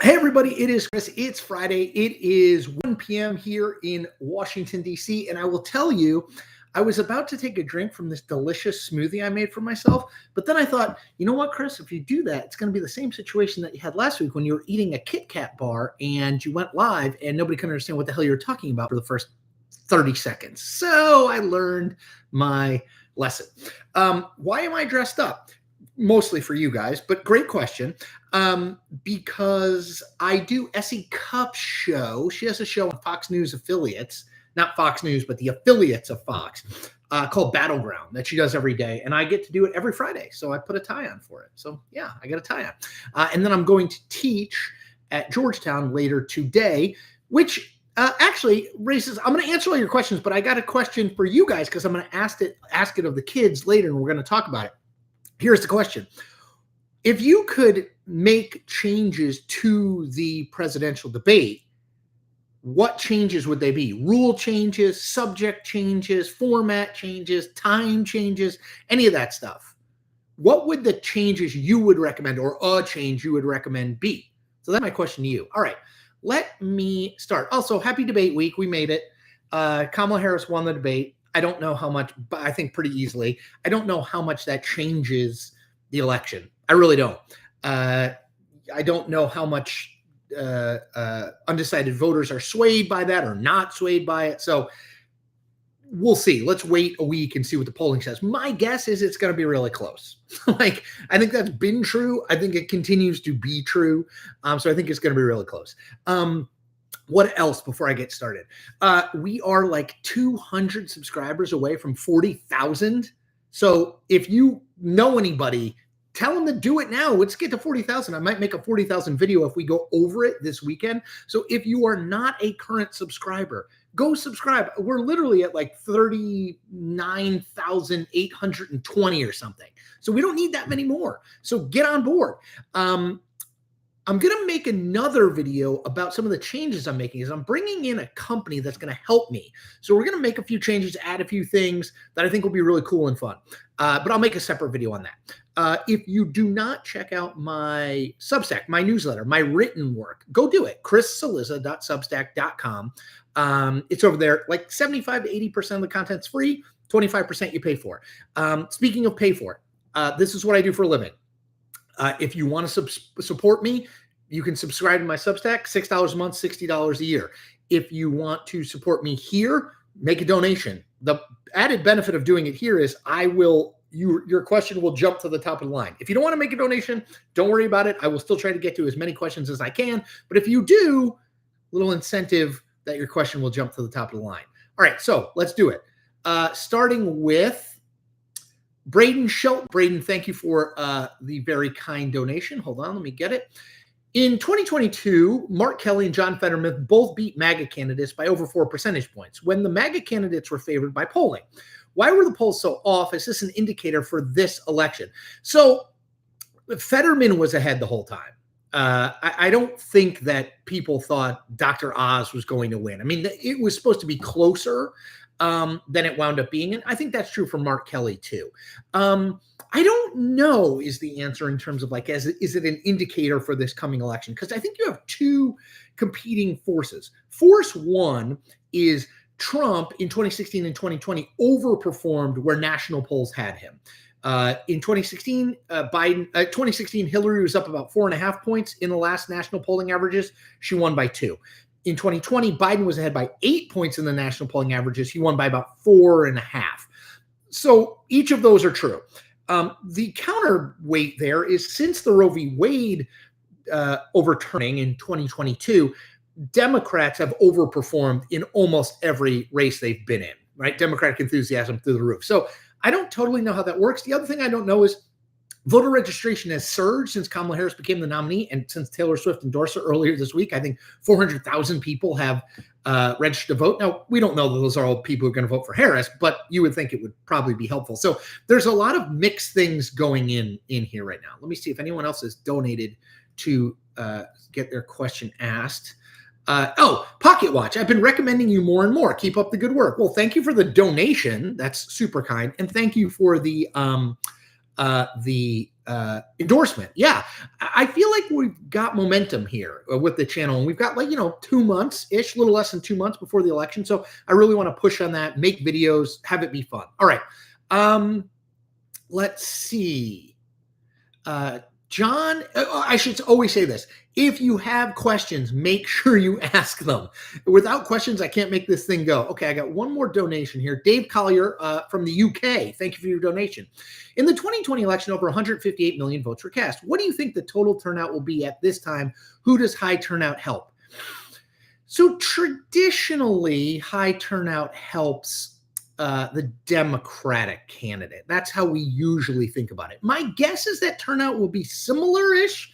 Hey, everybody, it is Chris. It's Friday. It is 1 p.m. here in Washington, D.C., and I will tell you, I was about to take a drink from this delicious smoothie I made for myself, but then I thought, you know what, Chris, if you do that, it's going to be the same situation that you had last week when you were eating a Kit Kat bar and you went live and nobody could understand what the hell you were talking about for the first 30 seconds. So I learned my lesson. Why am I dressed up? Mostly for you guys, but great question. Because I do Essie Cupp's show. She has a show on Fox News affiliates, not Fox News, but the affiliates of Fox, called Battleground that she does every day. And I get to do it every Friday. So I put a tie on for it. So yeah, I got a tie on. And then I'm going to teach at Georgetown later today, which actually raises, I'm going to answer all your questions, but I got a question for you guys because I'm going to ask it of the kids later and we're going to talk about it. Here's the question. If you could make changes to the presidential debate, what changes would they be? Rule changes, subject changes, format changes, time changes, any of that stuff. What would the changes you would recommend or a change you would recommend be? So that's my question to you. All right, let me start. Also, happy debate week. We made it. Kamala Harris won the debate. I don't know how much, but I think pretty easily. I don't know how much that changes the election. I really don't. I don't know how much undecided voters are swayed by that or not swayed by it. So we'll see. Let's wait a week and see what the polling says. My guess is it's going to be really close. I think that's been true. I think it continues to be true. So I think it's going to be really close. What else before I get started? We are like 200 subscribers away from 40,000. So if you know anybody, tell them to do it now. Let's get to 40,000. I might make a 40,000 video if we go over it this weekend. So if you are not a current subscriber, go subscribe. We're literally at like 39,820 or something. So we don't need that many more. So get on board. I'm going to make another video about some of the changes I'm making is I'm bringing in a company that's going to help me. So we're going to make a few changes, add a few things that I think will be really cool and fun. But I'll make a separate video on that. If you do not check out my Substack, my newsletter, my written work, go do it. chrissaliza.substack.com. It's over there. Like 75 to 80% of the content's free, 25% you pay for. Speaking of pay for it, this is what I do for a living. If you want to support me, you can subscribe to my Substack, $6 a month, $60 a year. If you want to support me here, make a donation. The added benefit of doing it here is your question will jump to the top of the line. If you don't want to make a donation, don't worry about it. I will still try to get to as many questions as I can. But if you do, little incentive that your question will jump to the top of the line. All right, so let's do it. Starting with Braden Shelton. Braden, thank you for the very kind donation. Hold on, let me get it. In 2022, Mark Kelly and John Fetterman both beat MAGA candidates by over 4 percentage points when the MAGA candidates were favored by polling. Why were the polls so off? Is this an indicator for this election? So Fetterman was ahead the whole time. I don't think that people thought Dr. Oz was going to win. I mean, it was supposed to be closer than it wound up being. And I think that's true for Mark Kelly too. I don't know is the answer in terms of like, is it an indicator for this coming election? Because I think you have two competing forces. Force one is Trump in 2016 and 2020 overperformed where national polls had him. In 2016, 2016, Hillary was up about 4.5 points in the last national polling averages. She won by 2. In 2020, Biden was ahead by 8 points in the national polling averages. He won by about 4.5. So each of those are true. The counterweight there is since the Roe v. Wade overturning in 2022, Democrats have overperformed in almost every race they've been in, right? Democratic enthusiasm through the roof. So I don't totally know how that works. The other thing I don't know is voter registration has surged since Kamala Harris became the nominee and since Taylor Swift endorsed her earlier this week. I think 400,000 people have registered to vote. Now, we don't know that those are all people who are going to vote for Harris, but you would think it would probably be helpful. So there's a lot of mixed things going in here right now. Let me see if anyone else has donated to get their question asked. Pocket Watch. I've been recommending you more and more. Keep up the good work. Well, thank you for the donation. That's super kind. And thank you for the the endorsement. Yeah, I feel like we've got momentum here with the channel, and we've got 2 months ish, a little less than 2 months before the election. So I really want to push on that, make videos, have it be fun. All right. Let's see. John, I should always say this. If you have questions, make sure you ask them. Without questions, I can't make this thing go. Okay, I got one more donation here. Dave Collier from the UK. Thank you for your donation. In the 2020 election, over 158 million votes were cast. What do you think the total turnout will be at this time? Who does high turnout help? So traditionally, high turnout helps the Democratic candidate. That's how we usually think about it. My guess is that turnout will be similar-ish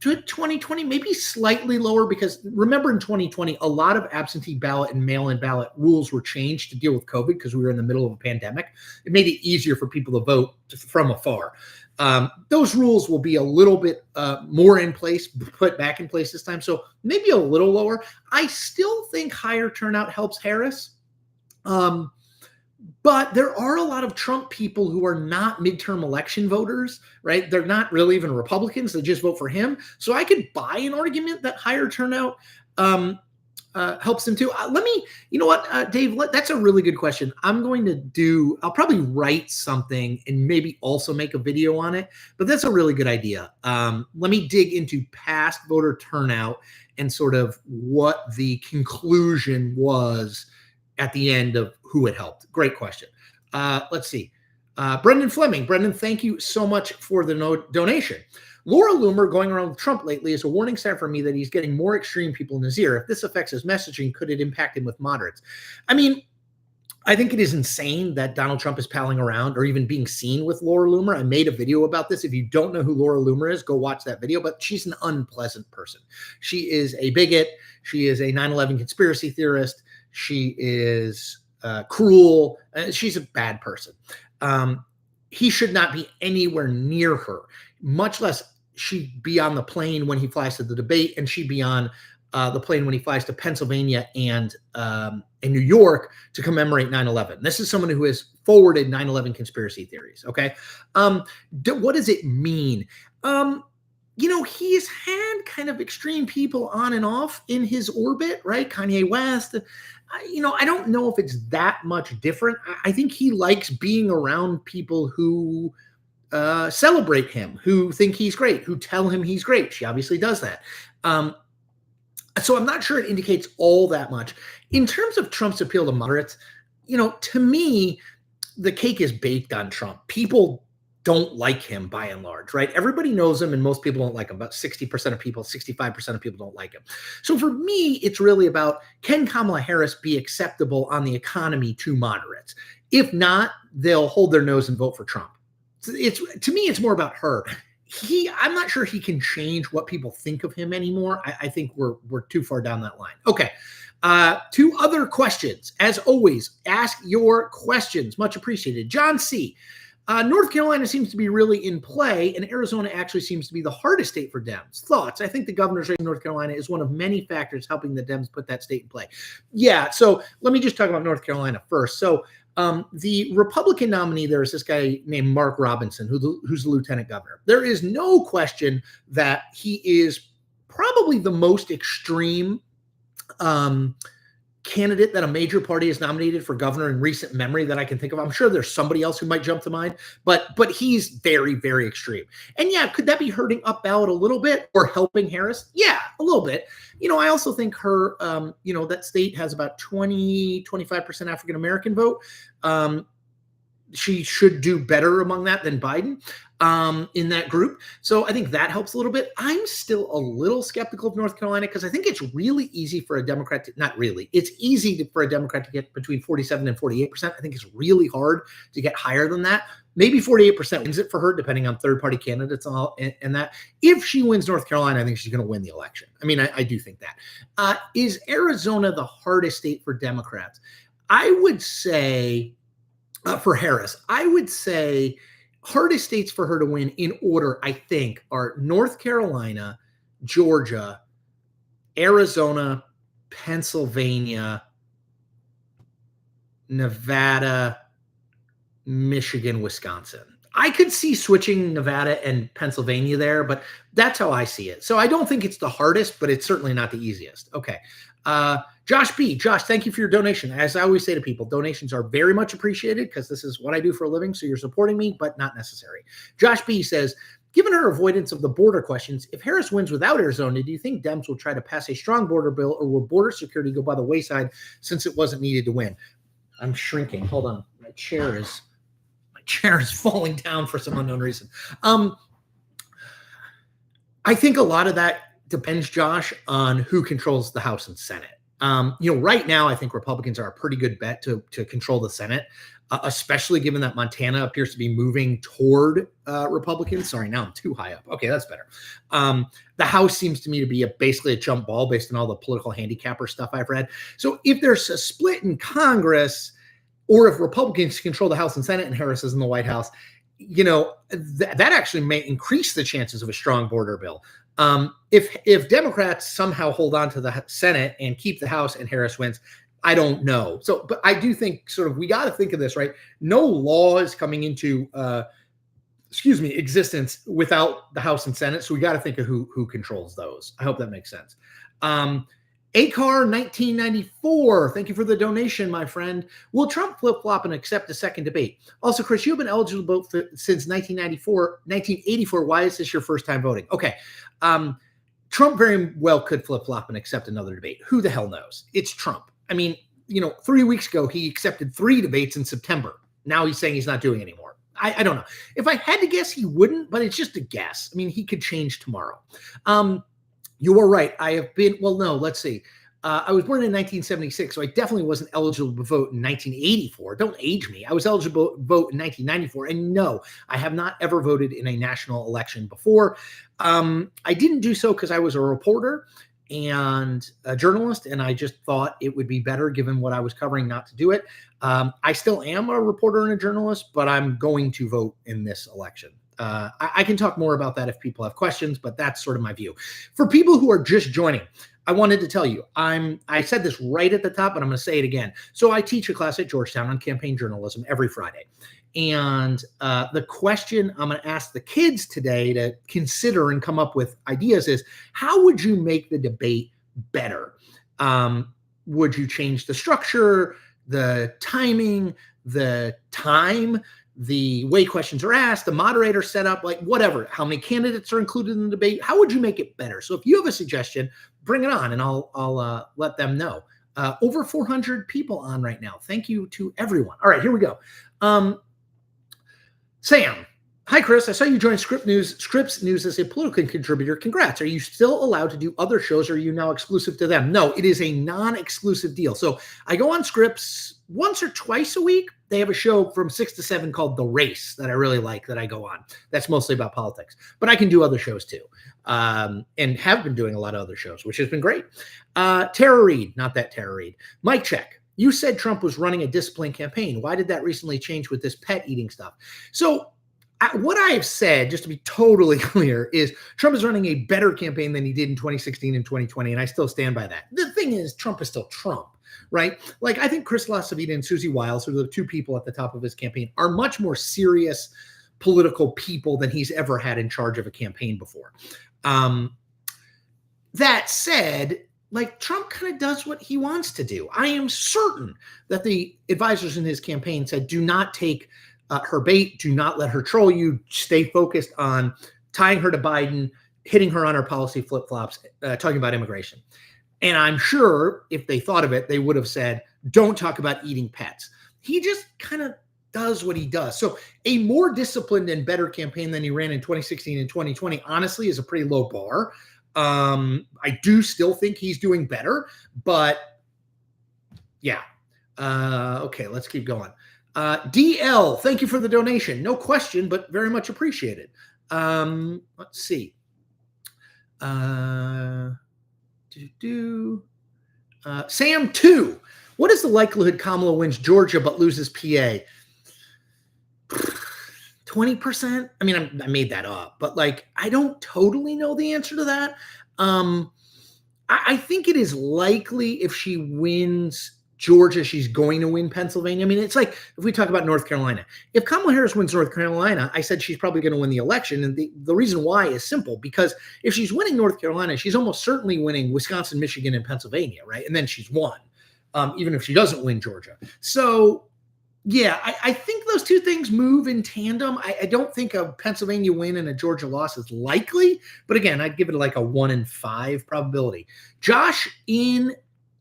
to 2020, maybe slightly lower, because remember in 2020, a lot of absentee ballot and mail-in ballot rules were changed to deal with COVID because we were in the middle of a pandemic. It made it easier for people to vote from afar. Those rules will be a little bit more in place, put back in place this time. So maybe a little lower. I still think higher turnout helps Harris. But there are a lot of Trump people who are not midterm election voters, right? They're not really even Republicans. They just vote for him. So I could buy an argument that higher turnout helps them too. You know what, Dave, that's a really good question. I'll probably write something and maybe also make a video on it, but that's a really good idea. Let me dig into past voter turnout and sort of what the conclusion was at the end of who it helped. Great question. Let's see. Brendan Fleming. Brendan, thank you so much for the donation. Laura Loomer going around with Trump lately is a warning sign for me that he's getting more extreme people in his ear. If this affects his messaging, could it impact him with moderates? I mean, I think it is insane that Donald Trump is palling around or even being seen with Laura Loomer. I made a video about this. If you don't know who Laura Loomer is, go watch that video. But she's an unpleasant person. She is a bigot. She is a 9/11 conspiracy theorist. She is cruel. She's a bad person. He should not be anywhere near her, much less she be on the plane when he flies to the debate, and she be on the plane when he flies to Pennsylvania and in New York to commemorate 9/11. This is someone who has forwarded 9/11 conspiracy theories. Okay. What does it mean? He's had kind of extreme people on and off in his orbit, right? Kanye West. I don't know if it's that much different. I think he likes being around people who celebrate him, who think he's great, who tell him he's great. She obviously does that. So I'm not sure it indicates all that much. In terms of Trump's appeal to moderates, to me, the cake is baked on Trump. People don't like him by and large, right? Everybody knows him and most people don't like him. About 60% of people, 65% of people don't like him. So for me, it's really about, can Kamala Harris be acceptable on the economy to moderates? If not, they'll hold their nose and vote for Trump. To me, it's more about her. I'm not sure he can change what people think of him anymore. I think we're too far down that line. Okay. 2 other questions. As always, ask your questions. Much appreciated. John C. North Carolina seems to be really in play, and Arizona actually seems to be the hardest state for Dems. Thoughts? I think the governor's race in North Carolina is one of many factors helping the Dems put that state in play. Yeah, so let me just talk about North Carolina first. So the Republican nominee there is this guy named Mark Robinson, who's the lieutenant governor. There is no question that he is probably the most extreme candidate that a major party has nominated for governor in recent memory that I can think of. I'm sure there's somebody else who might jump to mind, but he's very, very extreme. And yeah, could that be hurting up ballot a little bit or helping Harris? Yeah, a little bit. I also think her, that state has about 25% African-American vote. She should do better among that than Biden in that group. So I think that helps a little bit. I'm still a little skeptical of North Carolina because I think it's really easy for a Democrat to, not really, it's easy for a Democrat to get between 47 and 48%. I think it's really hard to get higher than that. Maybe 48% wins it for her, depending on third-party candidates and that. If she wins North Carolina, I think she's going to win the election. I mean, I do think that. Is Arizona the hardest state for Democrats? I would say, for Harris, I would say hardest states for her to win in order, I think, are North Carolina, Georgia, Arizona, Pennsylvania, Nevada, Michigan, Wisconsin. I could see switching Nevada and Pennsylvania there, but that's how I see it. So I don't think it's the hardest, but it's certainly not the easiest. Okay. Josh B. Josh, thank you for your donation. As I always say to people, donations are very much appreciated because this is what I do for a living. So you're supporting me, but not necessary. Josh B. says, given her avoidance of the border questions, if Harris wins without Arizona, do you think Dems will try to pass a strong border bill, or will border security go by the wayside since it wasn't needed to win? I'm shrinking. Hold on. My chair is falling down for some unknown reason. I think a lot of that depends, Josh, on who controls the House and Senate. Right now, I think Republicans are a pretty good bet to control the Senate, especially given that Montana appears to be moving toward Republicans. Sorry, now I'm too high up. Okay, that's better. The House seems to me to be basically a jump ball based on all the political handicapper stuff I've read. So if there's a split in Congress, or if Republicans control the House and Senate and Harris is in the White House, that actually may increase the chances of a strong border bill. If Democrats somehow hold on to the Senate and keep the House and Harris wins, I don't know. So, but I do think we got to think of this, right? No law is coming into, existence without the House and Senate. So we got to think of who controls those. I hope that makes sense. ACAR 1994, thank you for the donation, my friend. Will Trump flip-flop and accept a second debate? Also, Chris, you've been eligible since 1984. Why is this your first time voting? Okay. Trump very well could flip-flop and accept another debate. Who the hell knows? It's Trump. I mean, 3 weeks ago, he accepted 3 debates in September. Now he's saying he's not doing anymore. I don't know. If I had to guess, he wouldn't, but it's just a guess. I mean, he could change tomorrow. You are right. I have been, let's see. I was born in 1976, so I definitely wasn't eligible to vote in 1984. Don't age me. I was eligible to vote in 1994. And no, I have not ever voted in a national election before. I didn't do so because I was a reporter and a journalist, and I just thought it would be better, given what I was covering, not to do it. I still am a reporter and a journalist, but I'm going to vote in this election. I can talk more about that if people have questions, but that's sort of my view. For people who are just joining, I wanted to tell you, I said this right at the top, but I'm going to say it again. So I teach a class at Georgetown on campaign journalism every Friday. And the question I'm going to ask the kids today to consider and come up with ideas is, how would you make the debate better? Would you change the structure, the timing, the time, the way questions are asked, the moderator setup, like whatever, how many candidates are included in the debate? How would you make it better? So if you have a suggestion, bring it on and I'll let them know. Over 400 people on right now. Thank you to everyone. All right, here we go. Sam. Hi, Chris. I saw you join Scripps News as a political contributor. Congrats. Are you still allowed to do other shows, or are you now exclusive to them? No, it is a non-exclusive deal. So I go on Scripps once or twice a week. They have a show from 6 to 7 called The Race that I really like, that I go on. That's mostly about politics. But I can do other shows too, and have been doing a lot of other shows, which has been great. Tara Reid, not that Tara Reid. Mic check. You said Trump was running a disciplined campaign. Why did that recently change with this pet eating stuff? So what I have said, just to be totally clear, is Trump is running a better campaign than he did in 2016 and 2020, and I still stand by that. The thing is, Trump is still Trump, right? Like, I think Chris LaSavita and Susie Wiles, who are the two people at the top of his campaign, are much more serious political people than he's ever had in charge of a campaign before. That said, like, Trump kind of does what he wants to do. I am certain that the advisors in his campaign said, do not take her bait, do not let her troll you, stay focused on tying her to Biden, hitting her on her policy flip-flops, talking about immigration. And I'm sure if they thought of it, they would have said, don't talk about eating pets. He just kind of does what he does. So a more disciplined and better campaign than he ran in 2016 and 2020, honestly, is a pretty low bar. I do still think he's doing better, but yeah. Okay, let's keep going. DL, thank you for the donation. No question, but very much appreciated. Let's see. Sam 2. What is the likelihood Kamala wins Georgia but loses PA? 20%? I mean, I made that up, but like, I don't totally know the answer to that. I think it is likely if she wins Georgia, she's going to win Pennsylvania. I mean, it's like if we talk about North Carolina. If Kamala Harris wins North Carolina, I said she's probably going to win the election. And the reason why is simple, because if she's winning North Carolina, she's almost certainly winning Wisconsin, Michigan, and Pennsylvania, right? And then she's won, even if she doesn't win Georgia. So, yeah, I think those two things move in tandem. I don't think a Pennsylvania win and a Georgia loss is likely. But again, I'd give it like a 1 in 5 probability. Josh in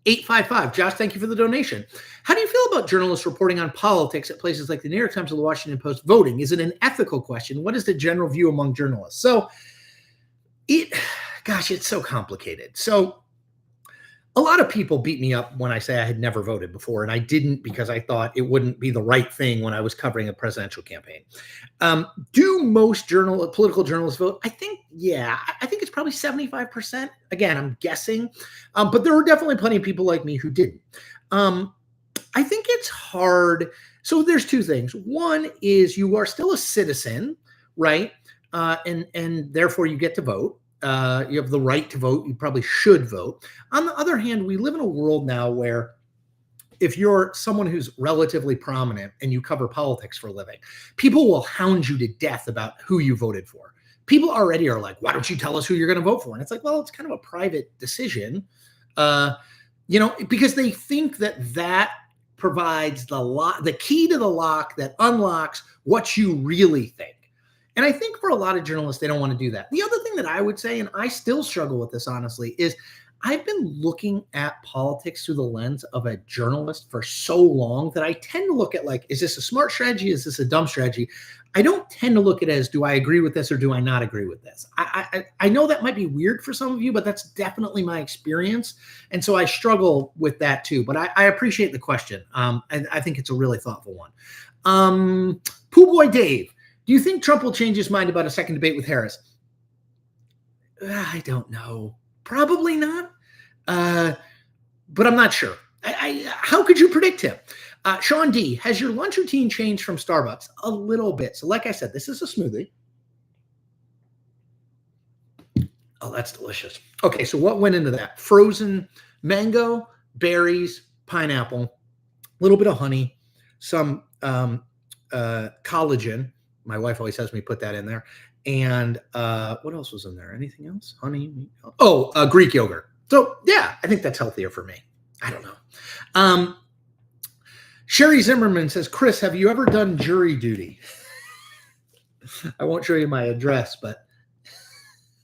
855. Josh, thank you for the donation. How do you feel about journalists reporting on politics at places like the New York Times or the Washington Post voting? Is it an ethical question? What is the general view among journalists? So it's so complicated. So a lot of people beat me up when I say I had never voted before, and I didn't because I thought it wouldn't be the right thing when I was covering a presidential campaign. Do most political journalists vote? I think it's probably 75%. Again, I'm guessing, but there were definitely plenty of people like me who didn't. I think it's hard. So there's two things. One is you are still a citizen, right? And therefore you get to vote. You have the right to vote. You probably should vote. On the other hand, we live in a world now where if you're someone who's relatively prominent and you cover politics for a living, people will hound you to death about who you voted for. People already are like, why don't you tell us who you're going to vote for? And it's like, well, it's kind of a private decision, because they think that provides the key to the lock that unlocks what you really think. And I think for a lot of journalists, they don't want to do that. The other thing that I would say, and I still struggle with this, honestly, is I've been looking at politics through the lens of a journalist for so long that I tend to look at like, is this a smart strategy? Is this a dumb strategy? I don't tend to look at it as, do I agree with this or do I not agree with this? I know that might be weird for some of you, but that's definitely my experience. And so I struggle with that too. But I appreciate the question. And I think it's a really thoughtful one. Pooh Boy Dave. Do you think Trump will change his mind about a second debate with Harris? I don't know. Probably not. But I'm not sure. How could you predict him? Sean D, has your lunch routine changed from Starbucks? A little bit. So like I said, this is a smoothie. Oh, that's delicious. Okay, so what went into that? Frozen mango, berries, pineapple, a little bit of honey, some collagen. My wife always has me put that in there. And what else was in there? Anything else? Honey? Greek yogurt. So, yeah, I think that's healthier for me. I don't know. Sherry Zimmerman says, Chris, have you ever done jury duty? I won't show you my address, but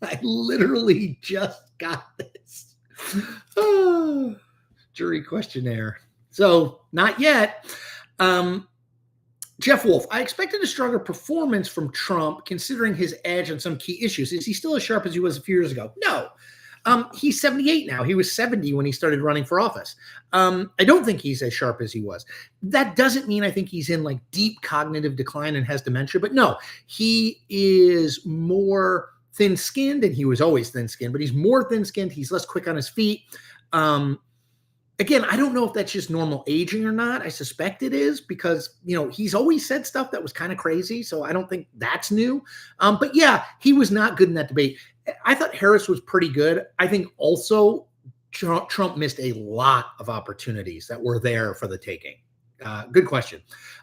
I literally just got this. Jury questionnaire. So, not yet. Jeff Wolf, I expected a stronger performance from Trump considering his edge on some key issues. Is he still as sharp as he was a few years ago? No. He's 78 now. He was 70 when he started running for office. I don't think he's as sharp as he was. That doesn't mean I think he's in like deep cognitive decline and has dementia, but no, he is more thin-skinned, and he was always thin-skinned, but he's more thin-skinned. He's less quick on his feet. Again, I don't know if that's just normal aging or not. I suspect it is because, he's always said stuff that was kind of crazy. So I don't think that's new. But yeah, he was not good in that debate. I thought Harris was pretty good. I think also Trump missed a lot of opportunities that were there for the taking. Good question.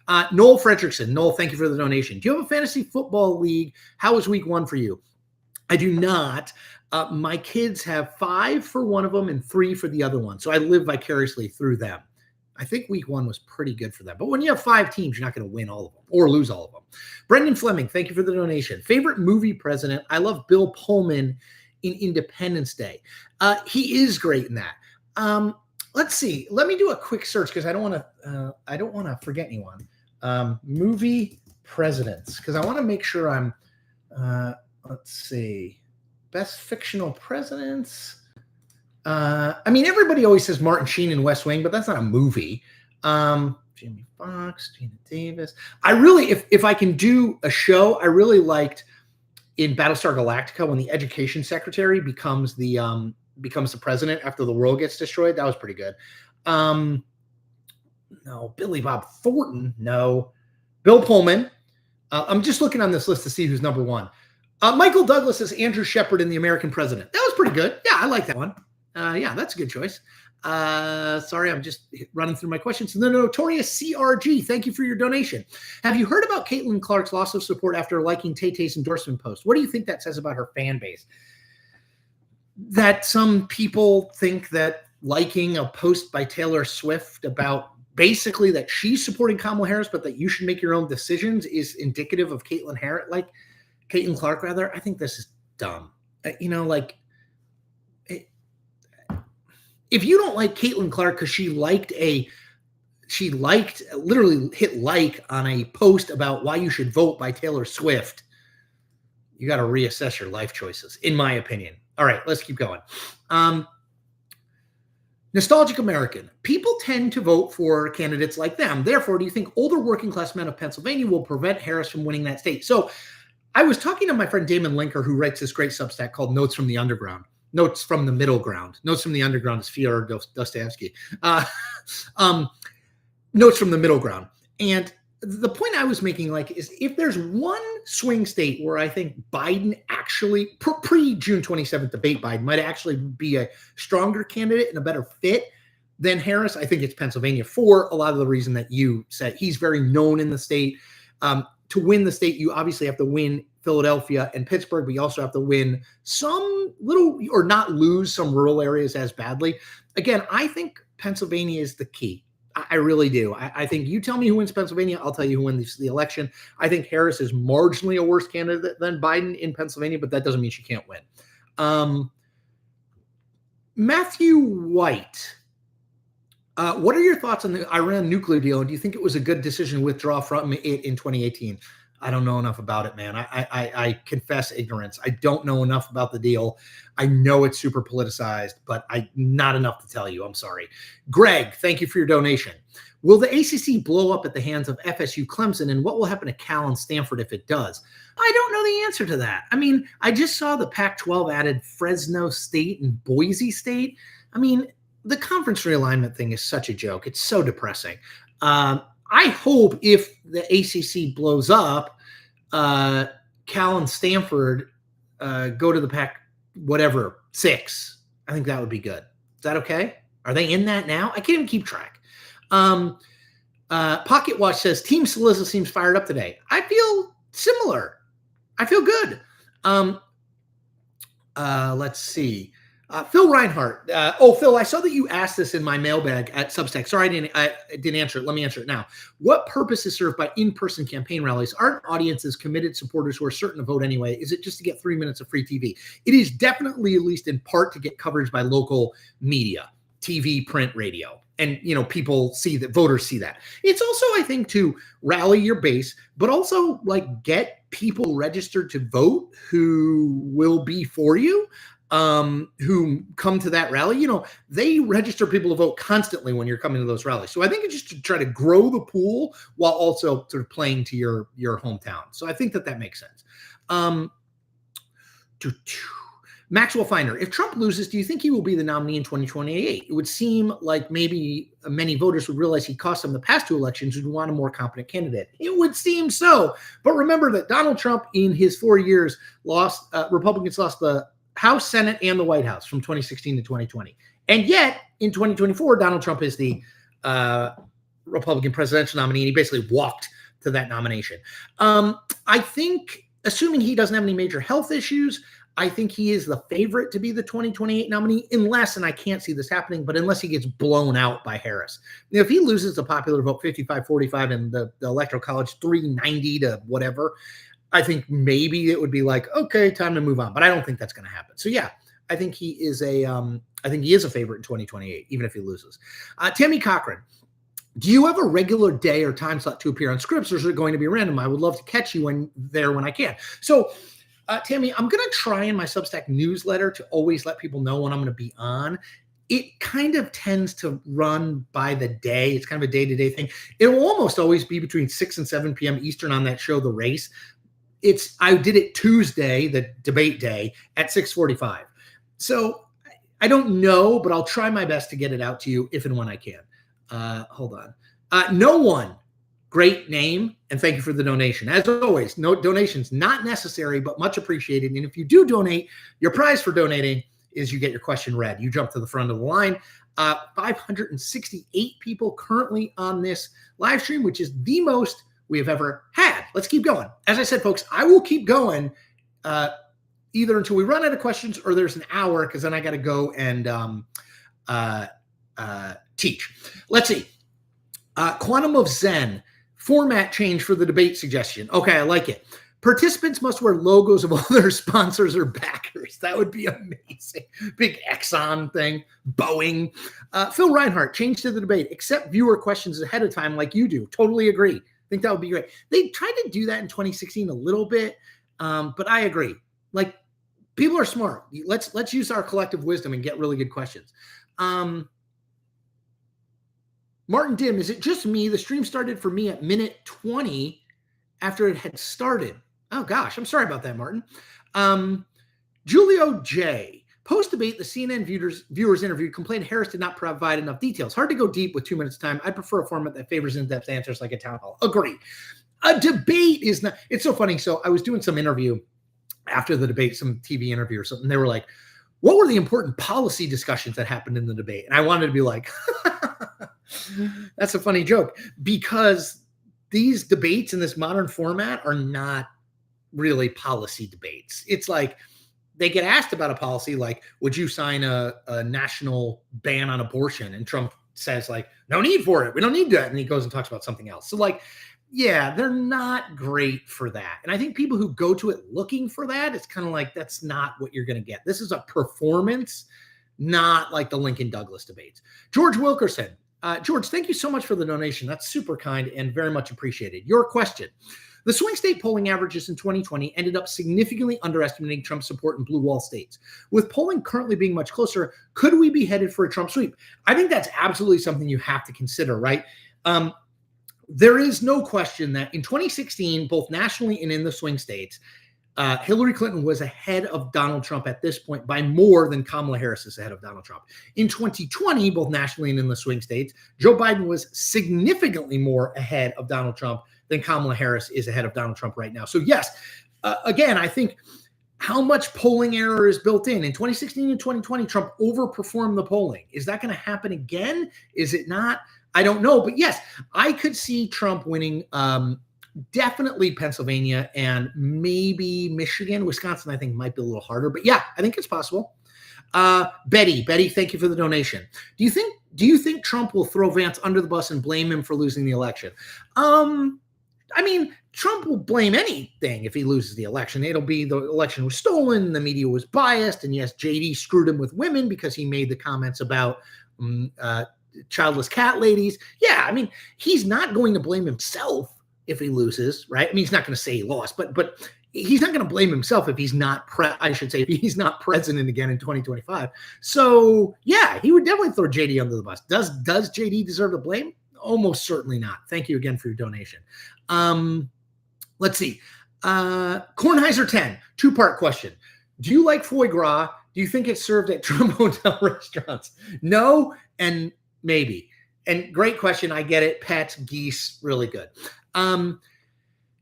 Noel Fredrickson. Noel, thank you for the donation. Do you have a fantasy football league? How was week 1 for you? I do not. My kids have 5 for one of them and 3 for the other one. So I live vicariously through them. I think week 1 was pretty good for them. But when you have 5 teams, you're not going to win all of them or lose all of them. Brendan Fleming, thank you for the donation. Favorite movie president? I love Bill Pullman in Independence Day. He is great in that. Let's see. Let me do a quick search because I don't want to forget anyone. Movie presidents, because I want to make sure I'm. Let's see. Best fictional presidents. Everybody always says Martin Sheen in West Wing, but that's not a movie. Jamie Foxx, Gina Davis. I really, if I can do a show, I really liked in Battlestar Galactica when the education secretary becomes the president after the world gets destroyed. That was pretty good. No, Billy Bob Thornton. No, Bill Pullman. I'm just looking on this list to see who's number 1. Michael Douglas is Andrew Shepard in The American President. That was pretty good. Yeah, I like that one. Yeah, that's a good choice. Sorry, I'm just running through my questions. The Notorious CRG, thank you for your donation. Have you heard about Caitlin Clark's loss of support after liking Tay-Tay's endorsement post? What do you think that says about her fan base? That some people think that liking a post by Taylor Swift about basically that she's supporting Kamala Harris, but that you should make your own decisions is indicative of Caitlin Clark rather. I think this is dumb. If you don't like Caitlin Clark because she literally hit like on a post about why you should vote by Taylor Swift, you got to reassess your life choices, in my opinion. All right, let's keep going. Nostalgic American. People tend to vote for candidates like them. Therefore, do you think older working class men of Pennsylvania will prevent Harris from winning that state? So I was talking to my friend Damon Linker, who writes this great Substack called Notes from the Underground. Notes from the Middle Ground. Notes from the Underground is Fyodor Dostoevsky. Notes from the Middle Ground. And the point I was making, is if there's one swing state where I think Biden actually, pre-June 27th debate, Biden might actually be a stronger candidate and a better fit than Harris, I think it's Pennsylvania for a lot of the reason that you said. He's very known in the state. To win the state, you obviously have to win Philadelphia and Pittsburgh, but you also have to win or not lose some rural areas as badly. Again, I think Pennsylvania is the key. I really do. I think you tell me who wins Pennsylvania, I'll tell you who wins the election. I think Harris is marginally a worse candidate than Biden in Pennsylvania, but that doesn't mean she can't win. Matthew White. What are your thoughts on the Iran nuclear deal? And do you think it was a good decision to withdraw from it in 2018? I don't know enough about it, man. I confess ignorance. I don't know enough about the deal. I know it's super politicized, but not enough to tell you. I'm sorry. Greg, thank you for your donation. Will the ACC blow up at the hands of FSU Clemson? And what will happen to Cal and Stanford if it does? I don't know the answer to that. I mean, I just saw the Pac-12 added Fresno State and Boise State. I mean, the conference realignment thing is such a joke. It's so depressing. I hope if the ACC blows up, Cal and Stanford go to the Pac, 6. I think that would be good. Is that okay? Are they in that now? I can't even keep track. Pocket Watch says, Team Saliza seems fired up today. I feel similar. I feel good. Let's see. Phil Reinhart. Phil, I saw that you asked this in my mailbag at Substack. Sorry, I didn't answer it. Let me answer it now. What purpose is served by in-person campaign rallies? Aren't audiences committed supporters who are certain to vote anyway? Is it just to get 3 minutes of free TV? It is definitely, at least in part, to get coverage by local media, TV, print, radio. And, people see that, voters see that. It's also, I think, to rally your base, but also get people registered to vote who will be for you. Who come to that rally, they register people to vote constantly when you're coming to those rallies. So I think it's just to try to grow the pool while also sort of playing to your hometown. So I think that makes sense. Maxwell Finder, if Trump loses, do you think he will be the nominee in 2028? It would seem like maybe many voters would realize he cost them the past 2 elections and would want a more competent candidate. It would seem so. But remember that Donald Trump, in his 4 years, Republicans lost the House, Senate, and the White House from 2016 to 2020. And yet, in 2024, Donald Trump is the Republican presidential nominee, and he basically walked to that nomination. I think, assuming he doesn't have any major health issues, I think he is the favorite to be the 2028 nominee, unless, and I can't see this happening, but unless he gets blown out by Harris. If he loses the popular vote 55-45 and the Electoral College 390 to whatever, I think maybe it would be okay, time to move on. But I don't think that's going to happen. So yeah, I think he is a favorite in 2028, even if he loses. Tammy Cochran, do you have a regular day or time slot to appear on Scripps, or is it going to be random? I would love to catch you when I can. So Tammy, I'm going to try in my Substack newsletter to always let people know when I'm going to be on. It kind of tends to run by the day. It's kind of a day-to-day thing. It will almost always be between 6 and 7 p.m. Eastern on that show, The Race. I did it Tuesday, the debate day, at 6:45. So I don't know, but I'll try my best to get it out to you if and when I can. Hold on. No one. Great name, and thank you for the donation. As always, no donations not necessary, but much appreciated. And if you do donate, your prize for donating is you get your question read. You jump to the front of the line. 568 people currently on this live stream, which is the most we have ever had. Let's keep going. As I said, folks, I will keep going either until we run out of questions or there's an hour, because then I got to go and teach. Let's see. Quantum of Zen, format change for the debate suggestion. Okay, I like it. Participants must wear logos of all their sponsors or backers. That would be amazing. Big Exxon thing, Boeing. Phil Reinhart, change to the debate. Accept viewer questions ahead of time like you do. Totally agree. Think that would be great. They tried to do that in 2016 a little bit, but I agree. Like, people are smart. Let's use our collective wisdom and get really good questions. Martin Dim, is it just me? The stream started for me at minute 20 after it had started. Oh, gosh. I'm sorry about that, Martin. Julio J. Post-debate, the CNN viewers interviewed complained Harris did not provide enough details. Hard to go deep with 2 minutes time. I prefer a format that favors in-depth answers like a town hall. Agree. A debate is not... It's so funny. So I was doing some interview after the debate, some TV interview or something. They were like, what were the important policy discussions that happened in the debate? And I wanted to be like, that's a funny joke, because these debates in this modern format are not really policy debates. It's like they get asked about a policy, like, would you sign a national ban on abortion? And Trump says, like, no need for it. We don't need that. And he goes and talks about something else. So, like, yeah, they're not great for that. And I think people who go to it looking for that, it's kind of like, that's not what you're going to get. This is a performance, not like the Lincoln Douglas debates. George Wilkerson. George, thank you so much for the donation. That's super kind and very much appreciated. Your question. The swing state polling averages in 2020 ended up significantly underestimating Trump's support in blue wall states. With polling currently being much closer, could we be headed for a Trump sweep? I think that's absolutely something you have to consider, right? There is no question that in 2016, both nationally and in the swing states, Hillary Clinton was ahead of Donald Trump at this point by more than Kamala Harris is ahead of Donald Trump. In 2020, both nationally and in the swing states, Joe Biden was significantly more ahead of Donald Trump than Kamala Harris is ahead of Donald Trump right now. So yes, again, I think how much polling error is built in. In 2016 and 2020, Trump overperformed the polling. Is that going to happen again? Is it not? I don't know. But yes, I could see Trump winning definitely Pennsylvania and maybe Michigan. Wisconsin, I think, might be a little harder. But yeah, I think it's possible. Betty, thank you for the donation. Do you think Trump will throw Vance under the bus and blame him for losing the election? I mean, Trump will blame anything if he loses the election. It'll be the election was stolen, the media was biased, and yes, JD screwed him with women because he made the comments about childless cat ladies. Yeah, I mean, he's not going to blame himself if he loses, right? I mean, he's not going to say he lost, but he's not going to blame himself if he's not if he's not president again in 2025. So yeah, he would definitely throw JD under the bus. Does JD deserve the blame? Almost certainly not. Thank you again for your donation. Let's see. Kornheiser 10, two-part question. Do you like foie gras? Do you think it's served at Trump Hotel restaurants? No, and maybe. And great question. I get it. Pets, geese, really good.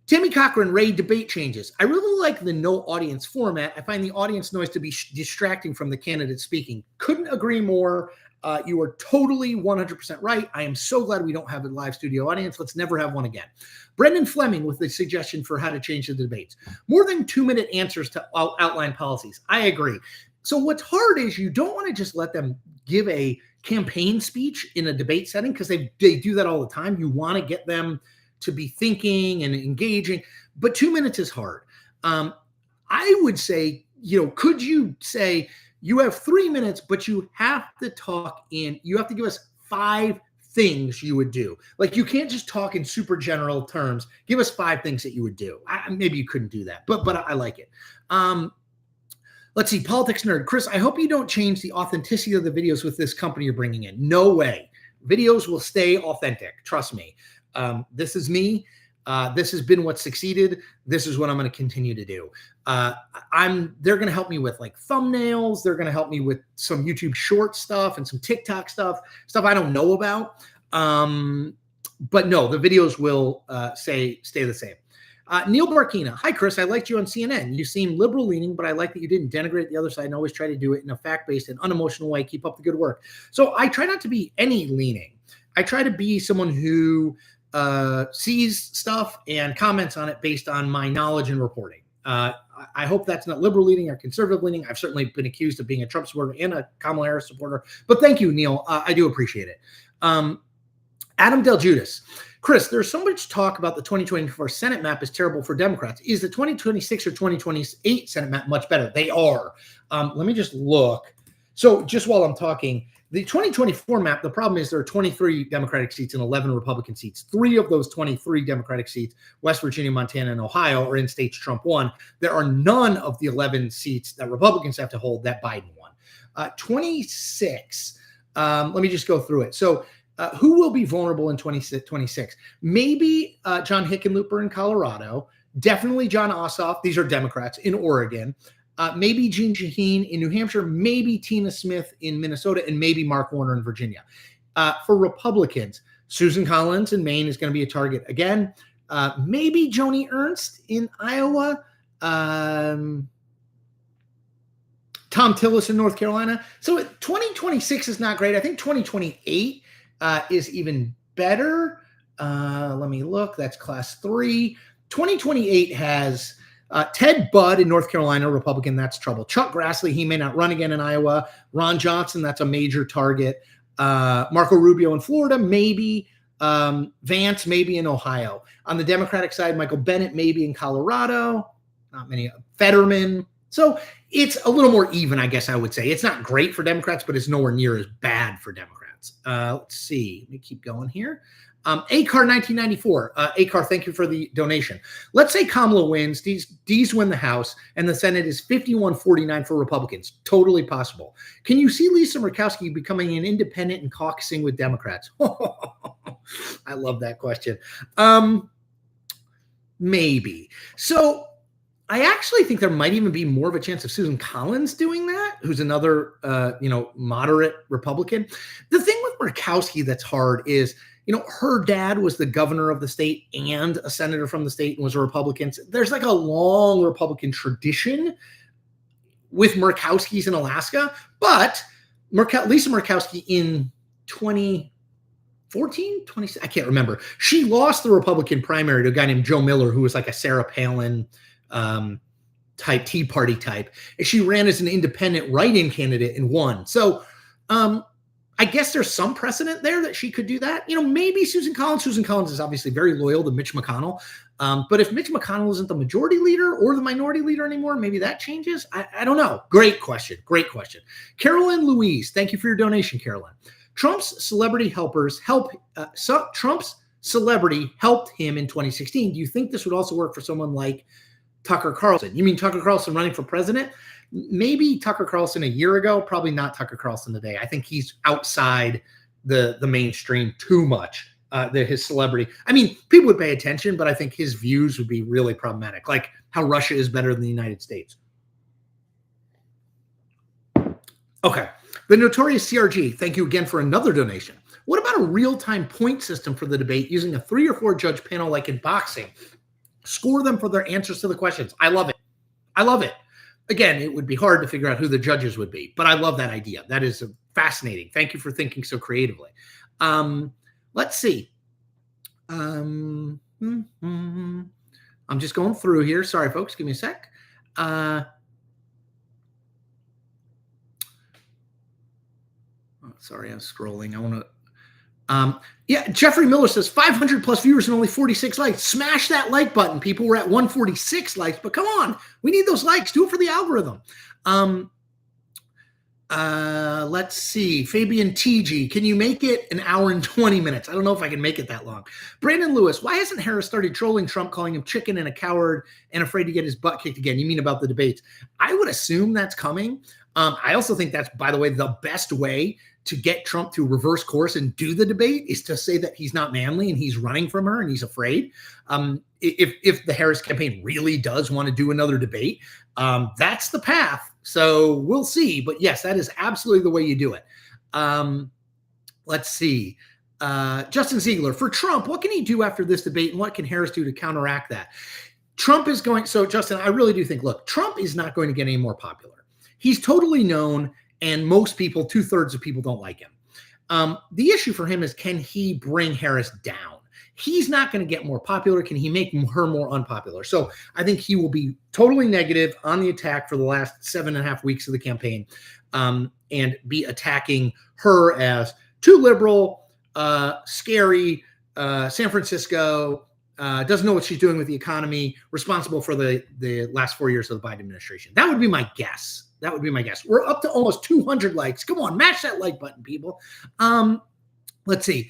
Timmy Cochran, Ray, debate changes. I really like the no audience format. I find the audience noise to be distracting from the candidate speaking. Couldn't agree more. You are totally 100% right. I am so glad we don't have a live studio audience. Let's never have one again. Brendan Fleming with the suggestion for how to change the debates. More than 2-minute answers to outline policies. I agree. So what's hard is you don't want to just let them give a campaign speech in a debate setting, because they do that all the time. You want to get them to be thinking and engaging, but 2 minutes is hard. I would say, could you say you have 3 minutes, but you have to you have to give us 5 things you would do. Like, you can't just talk in super general terms. Give us 5 things that you would do. Maybe you couldn't do that, but I like it. Let's see, politics nerd. Chris, I hope you don't change the authenticity of the videos with this company you're bringing in. No way. Videos will stay authentic. Trust me. This is me. This has been what succeeded. This is what I'm going to continue to do. They're going to help me with like thumbnails. They're going to help me with some YouTube short stuff and some TikTok stuff I don't know about. But no, the videos will stay the same. Neil Barkina. Hi, Chris. I liked you on CNN. You seem liberal leaning, but I like that you didn't denigrate the other side and always try to do it in a fact-based and unemotional way. Keep up the good work. So I try not to be any leaning. I try to be someone who sees stuff and comments on it based on my knowledge and reporting. I hope that's not liberal leaning or conservative leaning. I've certainly been accused of being a Trump supporter and a Kamala Harris supporter, but thank you, Neil. I do appreciate it. Adam Del Judas. Chris, there's so much talk about the 2024 Senate map is terrible for Democrats. Is the 2026 or 2028 Senate map much better? They are. Let me just look. So just while I'm talking, the 2024 map, the problem is there are 23 Democratic seats and 11 Republican seats. 3 of those 23 Democratic seats, West Virginia, Montana, and Ohio, are in states Trump won. There are none of the 11 seats that Republicans have to hold that Biden won. 26, let me just go through it. So who will be vulnerable in 2026? Maybe John Hickenlooper in Colorado. Definitely John Ossoff. These are Democrats in Oregon. Maybe Jeanne Shaheen in New Hampshire, maybe Tina Smith in Minnesota, and maybe Mark Warner in Virginia. For Republicans, Susan Collins in Maine is going to be a target again. Maybe Joni Ernst in Iowa. Tom Tillis in North Carolina. So 2026 is not great. I think 2028 is even better. Let me look. That's class 3. 2028 has Ted Budd in North Carolina, Republican, that's trouble. Chuck Grassley, he may not run again in Iowa. Ron Johnson, that's a major target. Marco Rubio in Florida, maybe. Vance, maybe in Ohio. On the Democratic side, Michael Bennet, maybe in Colorado. Not many. Fetterman. So it's a little more even, I guess I would say. It's not great for Democrats, but it's nowhere near as bad for Democrats. Let's see. Let me keep going here. ACAR 1994. ACAR, thank you for the donation. Let's say Kamala wins. D's win the House, and the Senate is 51-49 for Republicans. Totally possible. Can you see Lisa Murkowski becoming an independent and caucusing with Democrats? I love that question. Maybe. So I actually think there might even be more of a chance of Susan Collins doing that, who's another, moderate Republican. The thing with Murkowski that's hard is, her dad was the governor of the state and a senator from the state and was a Republican. There's like a long Republican tradition with Murkowskis in Alaska, but Lisa Murkowski in 2014, I can't remember. She lost the Republican primary to a guy named Joe Miller, who was like a Sarah Palin type, Tea Party type. And she ran as an independent write-in candidate and won. So I guess there's some precedent there that she could do that. Maybe Susan Collins. Susan Collins is obviously very loyal to Mitch McConnell. But if Mitch McConnell isn't the majority leader or the minority leader anymore, maybe that changes. I don't know. Great question. Carolyn Louise, thank you for your donation, Carolyn. Trump's celebrity helpers Trump's celebrity helped him in 2016. Do you think this would also work for someone like Tucker Carlson? You mean Tucker Carlson running for president? Maybe Tucker Carlson a year ago, probably not Tucker Carlson today. I think he's outside the mainstream too much, his celebrity. I mean, people would pay attention, but I think his views would be really problematic, like how Russia is better than the United States. Okay. The Notorious CRG, thank you again for another donation. What about a real-time point system for the debate using a 3 or 4 judge panel like in boxing? Score them for their answers to the questions. I love it. Again, it would be hard to figure out who the judges would be, but I love that idea. That is fascinating. Thank you for thinking so creatively. Let's see. I'm just going through here. Sorry, folks. Give me a sec. Sorry, I'm scrolling. I want to. Jeffrey Miller says 500 plus viewers and only 46 likes. Smash that like button. People were at 146 likes, but come on, we need those likes. Do it for the algorithm. Let's see. Fabian TG, can you make it an hour and 20 minutes? I don't know if I can make it that long. Brandon Lewis, why hasn't Harris started trolling Trump, calling him chicken and a coward and afraid to get his butt kicked again? You mean about the debates? I would assume that's coming. I also think that's, by the way, the best way to get Trump to reverse course and do the debate is to say that he's not manly and he's running from her and he's afraid. If the Harris campaign really does want to do another debate, that's the path. So we'll see. But yes, that is absolutely the way you do it. Let's see. Justin Ziegler, for Trump, what can he do after this debate and what can Harris do to counteract that? Trump is going, so Justin, I really do think, look, Trump is not going to get any more popular. He's totally known, and most people, 2/3 of people don't like him. The issue for him is, can he bring Harris down? He's not going to get more popular. Can he make her more unpopular? So I think he will be totally negative on the attack for the last 7.5 weeks of the campaign, and be attacking her as too liberal, scary, San Francisco, doesn't know what she's doing with the economy, responsible for the last 4 years of the Biden administration. That would be my guess. That would be my guess. We're up to almost 200 likes. Come on, mash that like button, people. Let's see.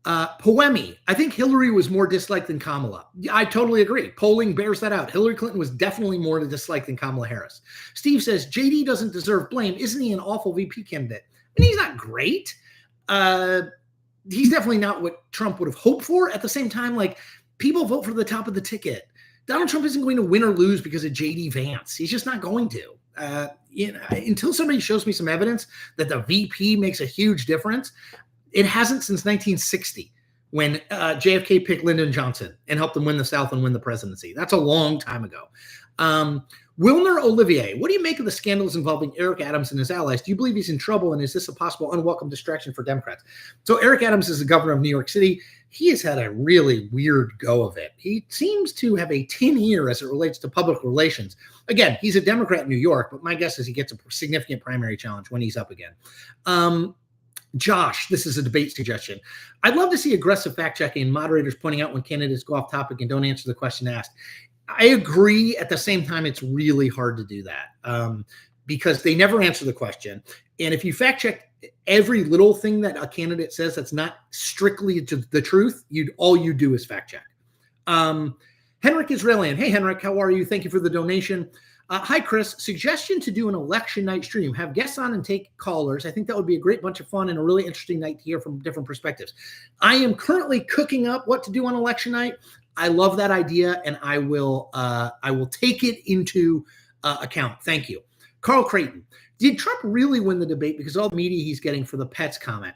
Poemi, I think Hillary was more disliked than Kamala. I totally agree. Polling bears that out. Hillary Clinton was definitely more disliked than Kamala Harris. Steve says, JD doesn't deserve blame. Isn't he an awful VP candidate? I mean, he's not great. He's definitely not what Trump would have hoped for. At the same time, like, people vote for the top of the ticket. Donald Trump isn't going to win or lose because of JD Vance. He's just not going to. Until somebody shows me some evidence that the VP makes a huge difference, it hasn't since 1960 when JFK picked Lyndon Johnson and helped him win the South and win the presidency. That's a long time ago. Wilner Olivier, what do you make of the scandals involving Eric Adams and his allies? Do you believe he's in trouble, and is this a possible unwelcome distraction for Democrats? So Eric Adams is the governor of New York City. He has had a really weird go of it. He seems to have a tin ear as it relates to public relations. Again, he's a Democrat in New York, but my guess is he gets a significant primary challenge when he's up again. Josh, this is a debate suggestion. I'd love to see aggressive fact-checking and moderators pointing out when candidates go off topic and don't answer the question asked. I agree. At the same time, it's really hard to do that because they never answer the question. And if you fact-check every little thing that a candidate says that's not strictly to the truth, all you do is fact-check. Henrik Israelian. Hey, Henrik, how are you? Thank you for the donation. Hi, Chris. Suggestion to do an election night stream. Have guests on and take callers. I think that would be a great bunch of fun and a really interesting night to hear from different perspectives. I am currently cooking up what to do on election night. I love that idea, and I will take it into account. Thank you. Carl Creighton. Did Trump really win the debate because of all the media he's getting for the pets comment?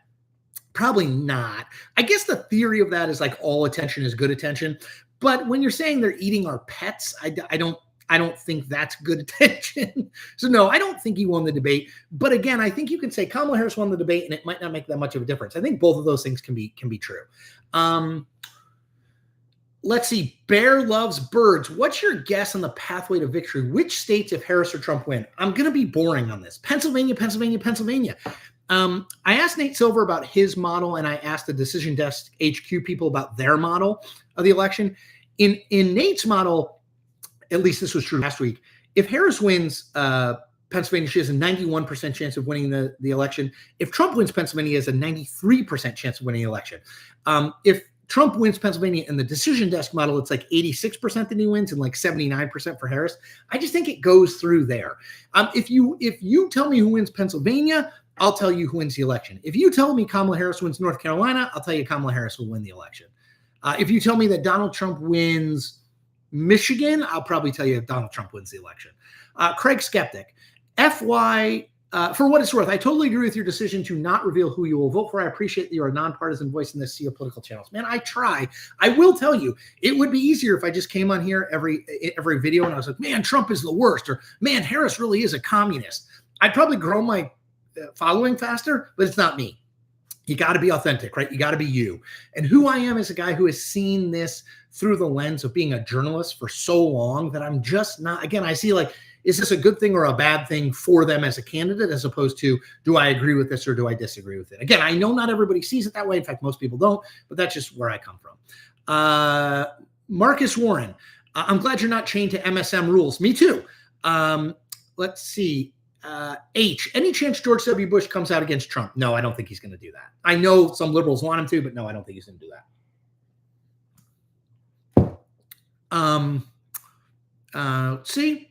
Probably not. I guess the theory of that is like all attention is good attention. But when you're saying they're eating our pets, I don't think that's good attention. So no, I don't think he won the debate. But again, I think you can say Kamala Harris won the debate, and it might not make that much of a difference. I think both of those things can be true. Let's see. Bear loves birds. What's your guess on the pathway to victory? Which states, if Harris or Trump win? I'm going to be boring on this. Pennsylvania. I asked Nate Silver about his model, and I asked the Decision Desk HQ people about their model of the election. In Nate's model, at least this was true last week, if Harris wins Pennsylvania, she has a 91% chance of winning the election. If Trump wins Pennsylvania, he has a 93% chance of winning the election. If Trump wins Pennsylvania in the Decision Desk model, it's like 86% that he wins and like 79% for Harris. I just think it goes through there. If you tell me who wins Pennsylvania, I'll tell you who wins the election. If you tell me Kamala Harris wins North Carolina, I'll tell you Kamala Harris will win the election. If you tell me that Donald Trump wins Michigan, I'll probably tell you Donald Trump wins the election. Craig Skeptic, FY, for what it's worth, I totally agree with your decision to not reveal who you will vote for. I appreciate that you're a nonpartisan voice in this sea of political channels. Man, I try. I will tell you, it would be easier if I just came on here every video and I was like, man, Trump is the worst, or man, Harris really is a communist. I'd probably grow my following faster, but it's not me. You got to be authentic, right? You got to be you. And who I am is a guy who has seen this through the lens of being a journalist for so long that I'm just not, again, I see like, is this a good thing or a bad thing for them as a candidate, as opposed to, do I agree with this or do I disagree with it? Again, I know not everybody sees it that way. In fact, most people don't, but that's just where I come from. Marcus Warren, I'm glad you're not chained to MSM rules. Me too. Let's see. H, any chance George W. Bush comes out against Trump? No, I don't think he's going to do that. I know some liberals want him to, but no, I don't think he's going to do that. See,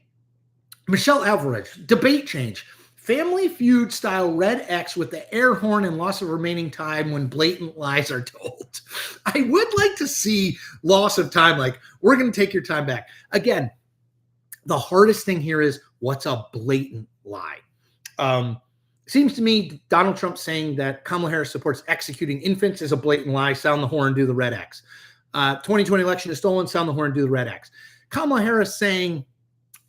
Michelle Alvarez, debate change. Family Feud style red X with the air horn and loss of remaining time when blatant lies are told. I would like to see loss of time, like, we're going to take your time back. Again, the hardest thing here is, what's a blatant lie? Seems to me Donald Trump saying that Kamala Harris supports executing infants is a blatant lie. Sound the horn, do the red X. 2020 election is stolen. Sound the horn, do the red X. Kamala Harris saying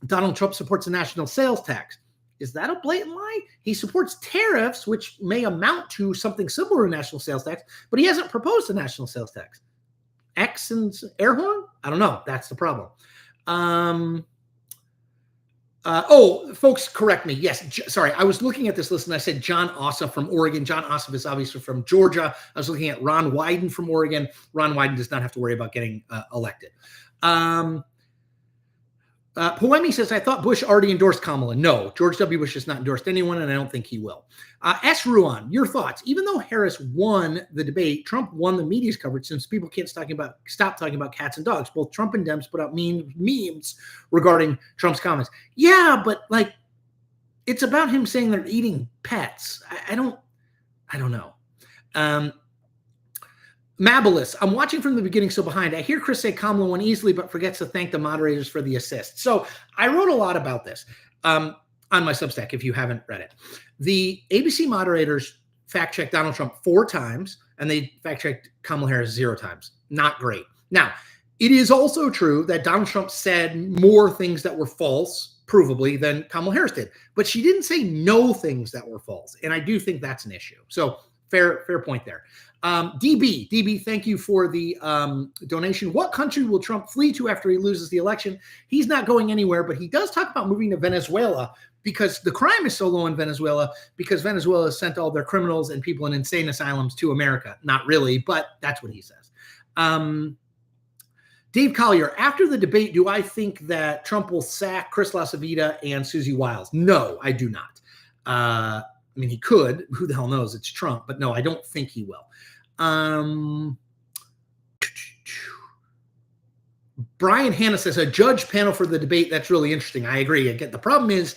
Donald Trump supports a national sales tax. Is that a blatant lie? He supports tariffs, which may amount to something similar to national sales tax, but he hasn't proposed a national sales tax. X and air horn? I don't know. That's the problem. Folks, correct me. Yes, sorry. I was looking at this list and I said John Ossoff from Oregon. John Ossoff is obviously from Georgia. I was looking at Ron Wyden from Oregon. Ron Wyden does not have to worry about getting elected. Poemi says, I thought Bush already endorsed Kamala. No, George W. Bush has not endorsed anyone, and I don't think he will. S. Ruan, your thoughts. Even though Harris won the debate, Trump won the media's coverage since people can't stop talking about cats and dogs. Both Trump and Dems put out memes regarding Trump's comments. Yeah, but like, it's about him saying they're eating pets. I don't know. Mabilis, I'm watching from the beginning, so behind. I hear Chris say Kamala won easily, but forgets to thank the moderators for the assist. So I wrote a lot about this on my Substack, if you haven't read it. The ABC moderators fact-checked Donald Trump 4 times, and they fact-checked Kamala Harris 0 times. Not great. Now, it is also true that Donald Trump said more things that were false, provably, than Kamala Harris did. But she didn't say no things that were false, and I do think that's an issue. So fair point there. DB, thank you for the donation. What country will Trump flee to after he loses the election? He's not going anywhere, but he does talk about moving to Venezuela because the crime is so low in Venezuela because Venezuela has sent all their criminals and people in insane asylums to America. Not really, but that's what he says. Dave Collier, after the debate, do I think that Trump will sack Chris LaCivita and Susie Wiles? No, I do not. I mean, he could. Who the hell knows? It's Trump. But no, I don't think he will. Brian Hanna says a judge panel for the debate. That's really interesting. I agree. Again, the problem is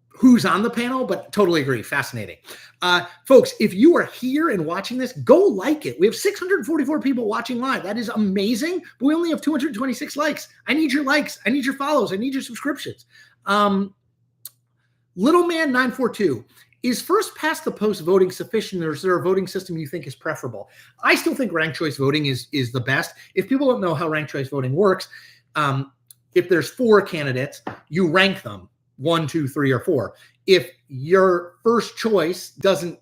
who's on the panel, but totally agree. Fascinating. Folks, if you are here and watching this, go like it. We have 644 people watching live. That is amazing. But we only have 226 likes. I need your likes. I need your follows. I need your subscriptions. Little Man 942. Is first past the post voting sufficient, or is there a voting system you think is preferable? I still think ranked choice voting is the best. If people don't know how ranked choice voting works, if there's 4 candidates, you rank them 1, 2, 3, or 4. If your first choice doesn't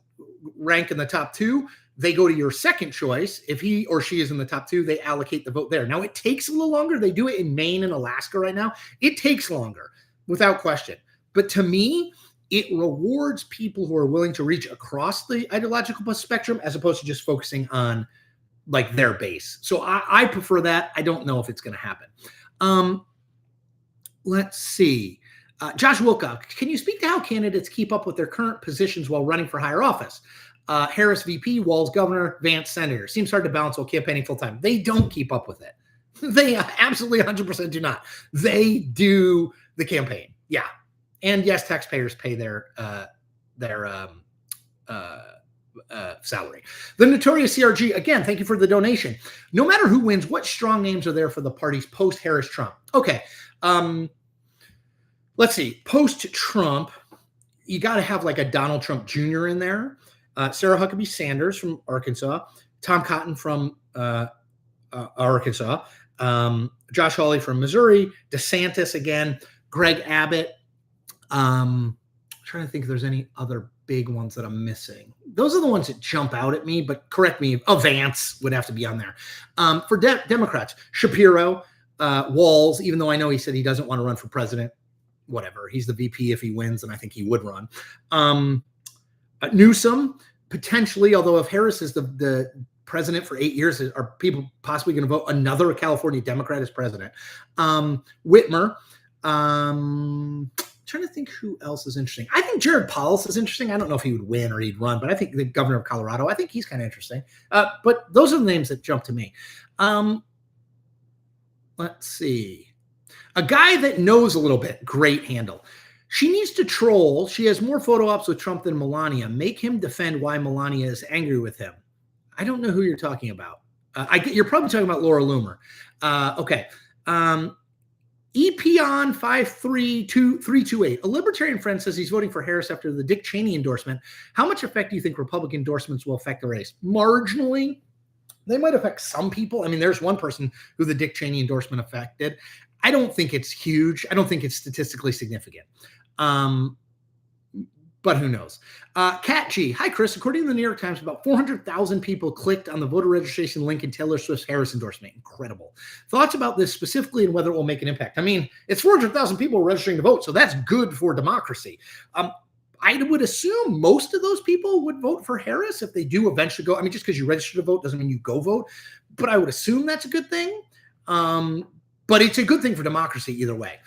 rank in the top 2, they go to your second choice. If he or she is in the top 2, they allocate the vote there. Now, it takes a little longer. They do it in Maine and Alaska right now. It takes longer, without question. But to me, it rewards people who are willing to reach across the ideological spectrum as opposed to just focusing on like their base. So I prefer that. I don't know if it's going to happen. Let's see. Josh Wilcox, can you speak to how candidates keep up with their current positions while running for higher office? Harris VP, Walz governor, Vance senator. Seems hard to balance while campaigning full time. They don't keep up with it. They absolutely 100% do not. They do the campaign. Yeah. And yes, taxpayers pay their salary. The Notorious CRG, again, thank you for the donation. No matter who wins, what strong names are there for the parties post-Harris Trump? Okay. Let's see. Post-Trump, you got to have like a Donald Trump Jr. in there. Sarah Huckabee Sanders from Arkansas. Tom Cotton from Arkansas. Josh Hawley from Missouri. DeSantis again. Greg Abbott. Trying to think if there's any other big ones that I'm missing. Those are the ones that jump out at me, but correct me. Vance would have to be on there. For Democrats, Shapiro, Walz, even though I know he said he doesn't want to run for president, whatever. He's the VP if he wins, and I think he would run. Newsom, potentially, although if Harris is the president for 8 years, are people possibly going to vote another California Democrat as president? Whitmer, trying to think who else is interesting. I think Jared Polis is interesting. I don't know if he would win or he'd run, but I think the governor of Colorado, I think he's kind of interesting. But those are the names that jump to me. Let's see. A guy that knows a little bit, great handle. She needs to troll. She has more photo ops with Trump than Melania. Make him defend why Melania is angry with him. I don't know who you're talking about. You're probably talking about Laura Loomer. Okay. EPON 532328. A libertarian friend says he's voting for Harris after the Dick Cheney endorsement. How much effect do you think Republican endorsements will affect the race? Marginally. They might affect some people. I mean, there's one person who the Dick Cheney endorsement affected. I don't think it's huge. I don't think it's statistically significant. But who knows? Kat G. Hi, Chris. According to the New York Times, about 400,000 people clicked on the voter registration link in Taylor Swift's Harris endorsement. Incredible. Thoughts about this specifically and whether it will make an impact? I mean, it's 400,000 people registering to vote, so that's good for democracy. I would assume most of those people would vote for Harris if they do eventually go. I mean, just because you register to vote doesn't mean you go vote, but I would assume that's a good thing. But it's a good thing for democracy either way.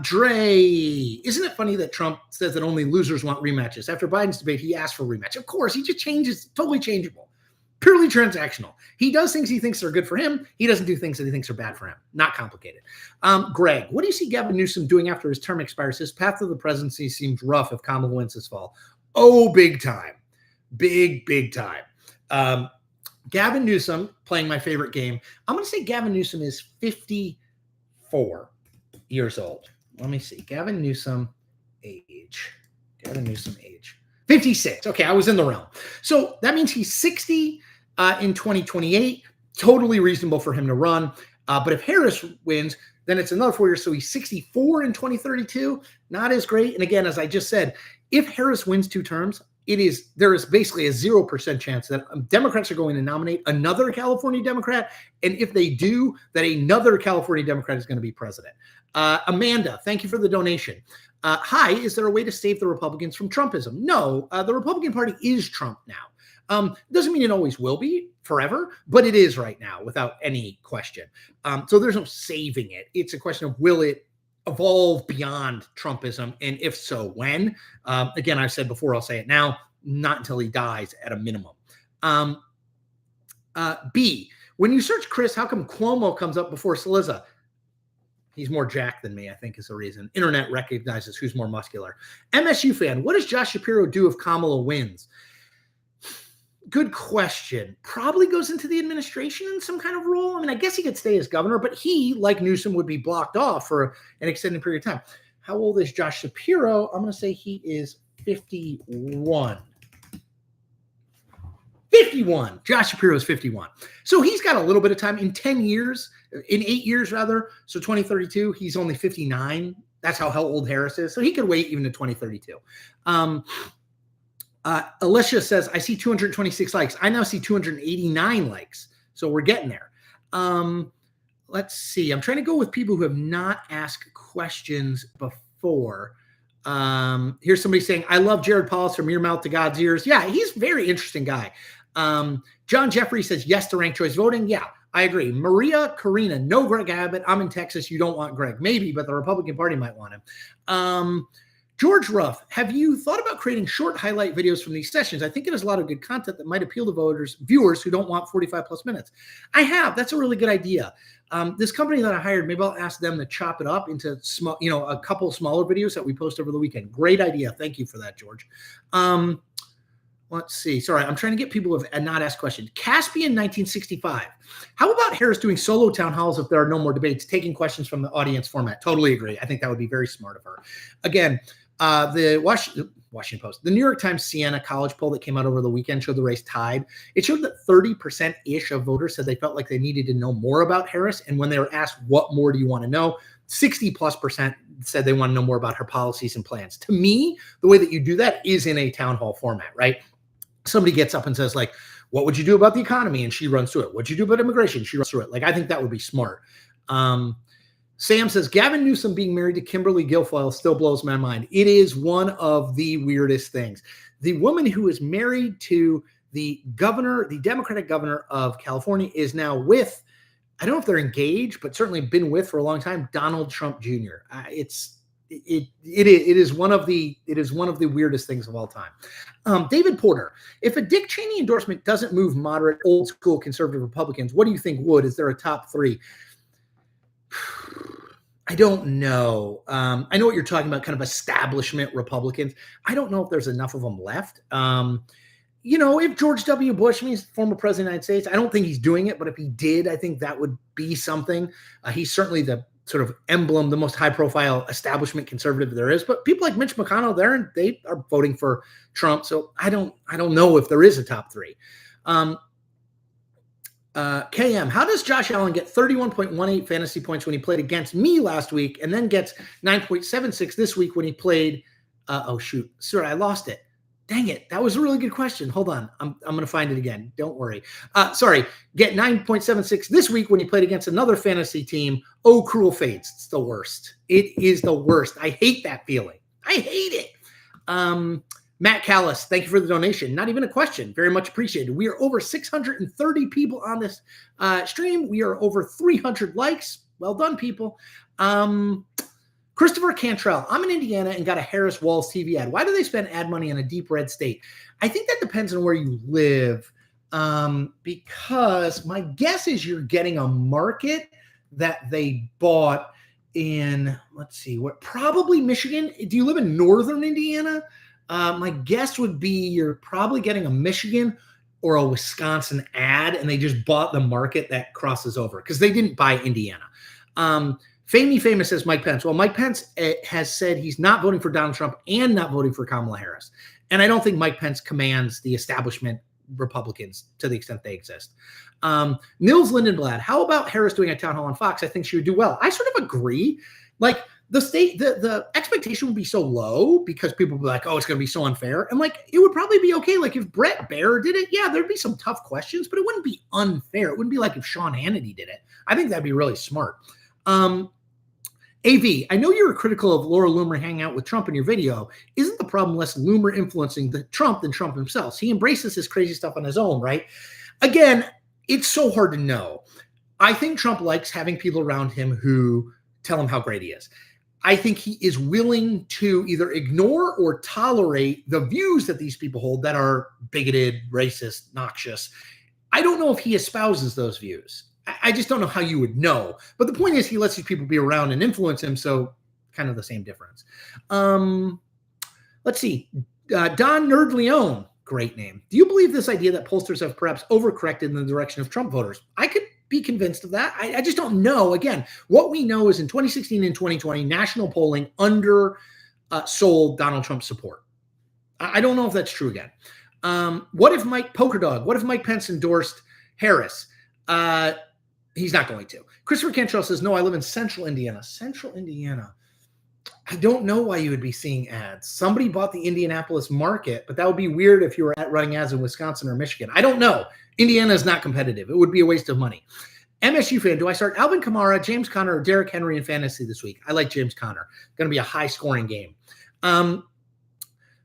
Dre, isn't it funny that Trump says that only losers want rematches? After Biden's debate, he asked for a rematch. Of course, he just changes, totally changeable, purely transactional. He does things he thinks are good for him. He doesn't do things that he thinks are bad for him. Not complicated. Greg, what do you see Gavin Newsom doing after his term expires? His path to the presidency seems rough if Kamala wins this fall. Oh, big time. Big time. Gavin Newsom, playing my favorite game. I'm going to say Gavin Newsom is 54 years old. Let me see. Gavin Newsom age. 56. Okay, I was in the realm. So that means he's 60 in 2028. Totally reasonable for him to run. But if Harris wins, then it's another 4 years. So he's 64 in 2032. Not as great. And again, as I just said, if Harris wins 2 terms, there is basically a 0% chance that Democrats are going to nominate another California Democrat. And if they do, that another California Democrat is going to be president. Amanda, thank you for the donation. Hi, is there a way to save the Republicans from Trumpism? No, the Republican Party is Trump now. Doesn't mean it always will be forever, but it is right now without any question. So there's no saving it. It's a question of will it evolve beyond Trumpism, and if so, when? Again, I've said before, I'll say it now, not until he dies at a minimum. B, when you search Chris, how come Cuomo comes up before Saliza? He's more jacked than me, I think is the reason. Internet recognizes who's more muscular. MSU fan, what does Josh Shapiro do if Kamala wins? Good question. Probably goes into the administration in some kind of role. I mean, I guess he could stay as governor, but he, like Newsom, would be blocked off for an extended period of time. How old is Josh Shapiro? I'm going to say he is 51. 51. Josh Shapiro is 51. So he's got a little bit of time. In 8 years rather, so 2032, he's only 59. That's how old Harris is. So he could wait even to 2032. Alicia says, I see 226 likes. I now see 289 likes. So we're getting there. Let's see. I'm trying to go with people who have not asked questions before. Here's somebody saying, I love Jared Polis from your mouth to God's ears. Yeah, he's a very interesting guy. John Jeffrey says, yes to ranked choice voting. Yeah, I agree. Maria Karina, no Greg Abbott. I'm in Texas. You don't want Greg. Maybe, but the Republican Party might want him. George Ruff, have you thought about creating short highlight videos from these sessions? I think it has a lot of good content that might appeal to viewers who don't want 45 plus minutes. I have. That's a really good idea. This company that I hired, maybe I'll ask them to chop it up into small, a couple smaller videos that we post over the weekend. Great idea. Thank you for that, George. Let's see. Sorry, I'm trying to get people who have not asked questions. Caspian 1965. How about Harris doing solo town halls if there are no more debates, taking questions from the audience format? Totally agree. I think that would be very smart of her. Again, the Washington Post, the New York Times Siena College poll that came out over the weekend showed the race tied. It showed that 30%-ish of voters said they felt like they needed to know more about Harris. And when they were asked, what more do you want to know? 60+% said they want to know more about her policies and plans. To me, the way that you do that is in a town hall format, right? Somebody gets up and says, like, what would you do about the economy? And she runs through it. What'd you do about immigration? She runs through it. Like, I think that would be smart. Sam says, Gavin Newsom being married to Kimberly Guilfoyle still blows my mind. It is one of the weirdest things. The woman who is married to the governor, the Democratic governor of California, is now with, I don't know if they're engaged, but certainly been with for a long time, Donald Trump Jr. It is one of the weirdest things of all time. David Porter, if a Dick Cheney endorsement doesn't move moderate, old school conservative Republicans, what do you think would? Is there a top 3? I don't know. I know what you're talking about, kind of establishment Republicans. I don't know if there's enough of them left. If George W. Bush, he's former president of the United States, I don't think he's doing it, but if he did, I think that would be something. He's certainly the sort of emblem, the most high profile establishment conservative there is, but people like Mitch McConnell, they are voting for Trump. So I don't know if there is a top 3. KM, how does Josh Allen get 31.18 fantasy points when he played against me last week and then gets 9.76 this week when he played? Oh, shoot. Sorry, I lost it. Dang it. That was a really good question. Hold on. I'm going to find it again. Don't worry. Sorry. Get 9.76 this week when he played against another fantasy team. Oh, cruel fates. It's the worst. It is the worst. I hate that feeling. I hate it. Matt Callis, thank you for the donation. Not even a question. Very much appreciated. We are over 630 people on this stream. We are over 300 likes. Well done, people. Christopher Cantrell, I'm in Indiana and got a Harris Walls TV ad. Why do they spend ad money in a deep red state? I think that depends on where you live, because my guess is you're getting a market that they bought in, let's see, what, probably Michigan. Do you live in northern Indiana? My guess would be you're probably getting a Michigan or a Wisconsin ad, and they just bought the market that crosses over because they didn't buy Indiana. Famous says Mike Pence. Well, Mike Pence has said he's not voting for Donald Trump and not voting for Kamala Harris. And I don't think Mike Pence commands the establishment Republicans to the extent they exist. Nils Lindenblad, how about Harris doing a town hall on Fox? I think she would do well. I sort of agree. Like, the expectation would be so low because people would be like, oh, it's going to be so unfair. And like, it would probably be okay. Like if Brett Baer did it, yeah, there'd be some tough questions, but it wouldn't be unfair. It wouldn't be like if Sean Hannity did it. I think that'd be really smart. AV, I know you were critical of Laura Loomer hanging out with Trump in your video. Isn't the problem less Loomer influencing Trump than Trump himself? He embraces his crazy stuff on his own, right? Again, it's so hard to know. I think Trump likes having people around him who tell him how great he is. I think he is willing to either ignore or tolerate the views that these people hold that are bigoted, racist, noxious. I don't know if he espouses those views. I just don't know how you would know. But the point is he lets these people be around and influence him, so kind of the same difference. Let's see. Don Nerdleone, great name. Do you believe this idea that pollsters have perhaps overcorrected in the direction of Trump voters? I could be convinced of that. I just don't know. Again, what we know is in 2016 and 2020, national polling undersold Donald Trump's support. I don't know if that's true again. What if Mike Pence endorsed Harris? He's not going to. Christopher Cantrell says, no, I live in central Indiana. Central Indiana. I don't know why you would be seeing ads. Somebody bought the Indianapolis market, but that would be weird if you were running ads in Wisconsin or Michigan. I don't know. Indiana is not competitive. It would be a waste of money. MSU fan, do I start Alvin Kamara, James Conner, or Derrick Henry in fantasy this week? I like James Conner. Going to be a high-scoring game.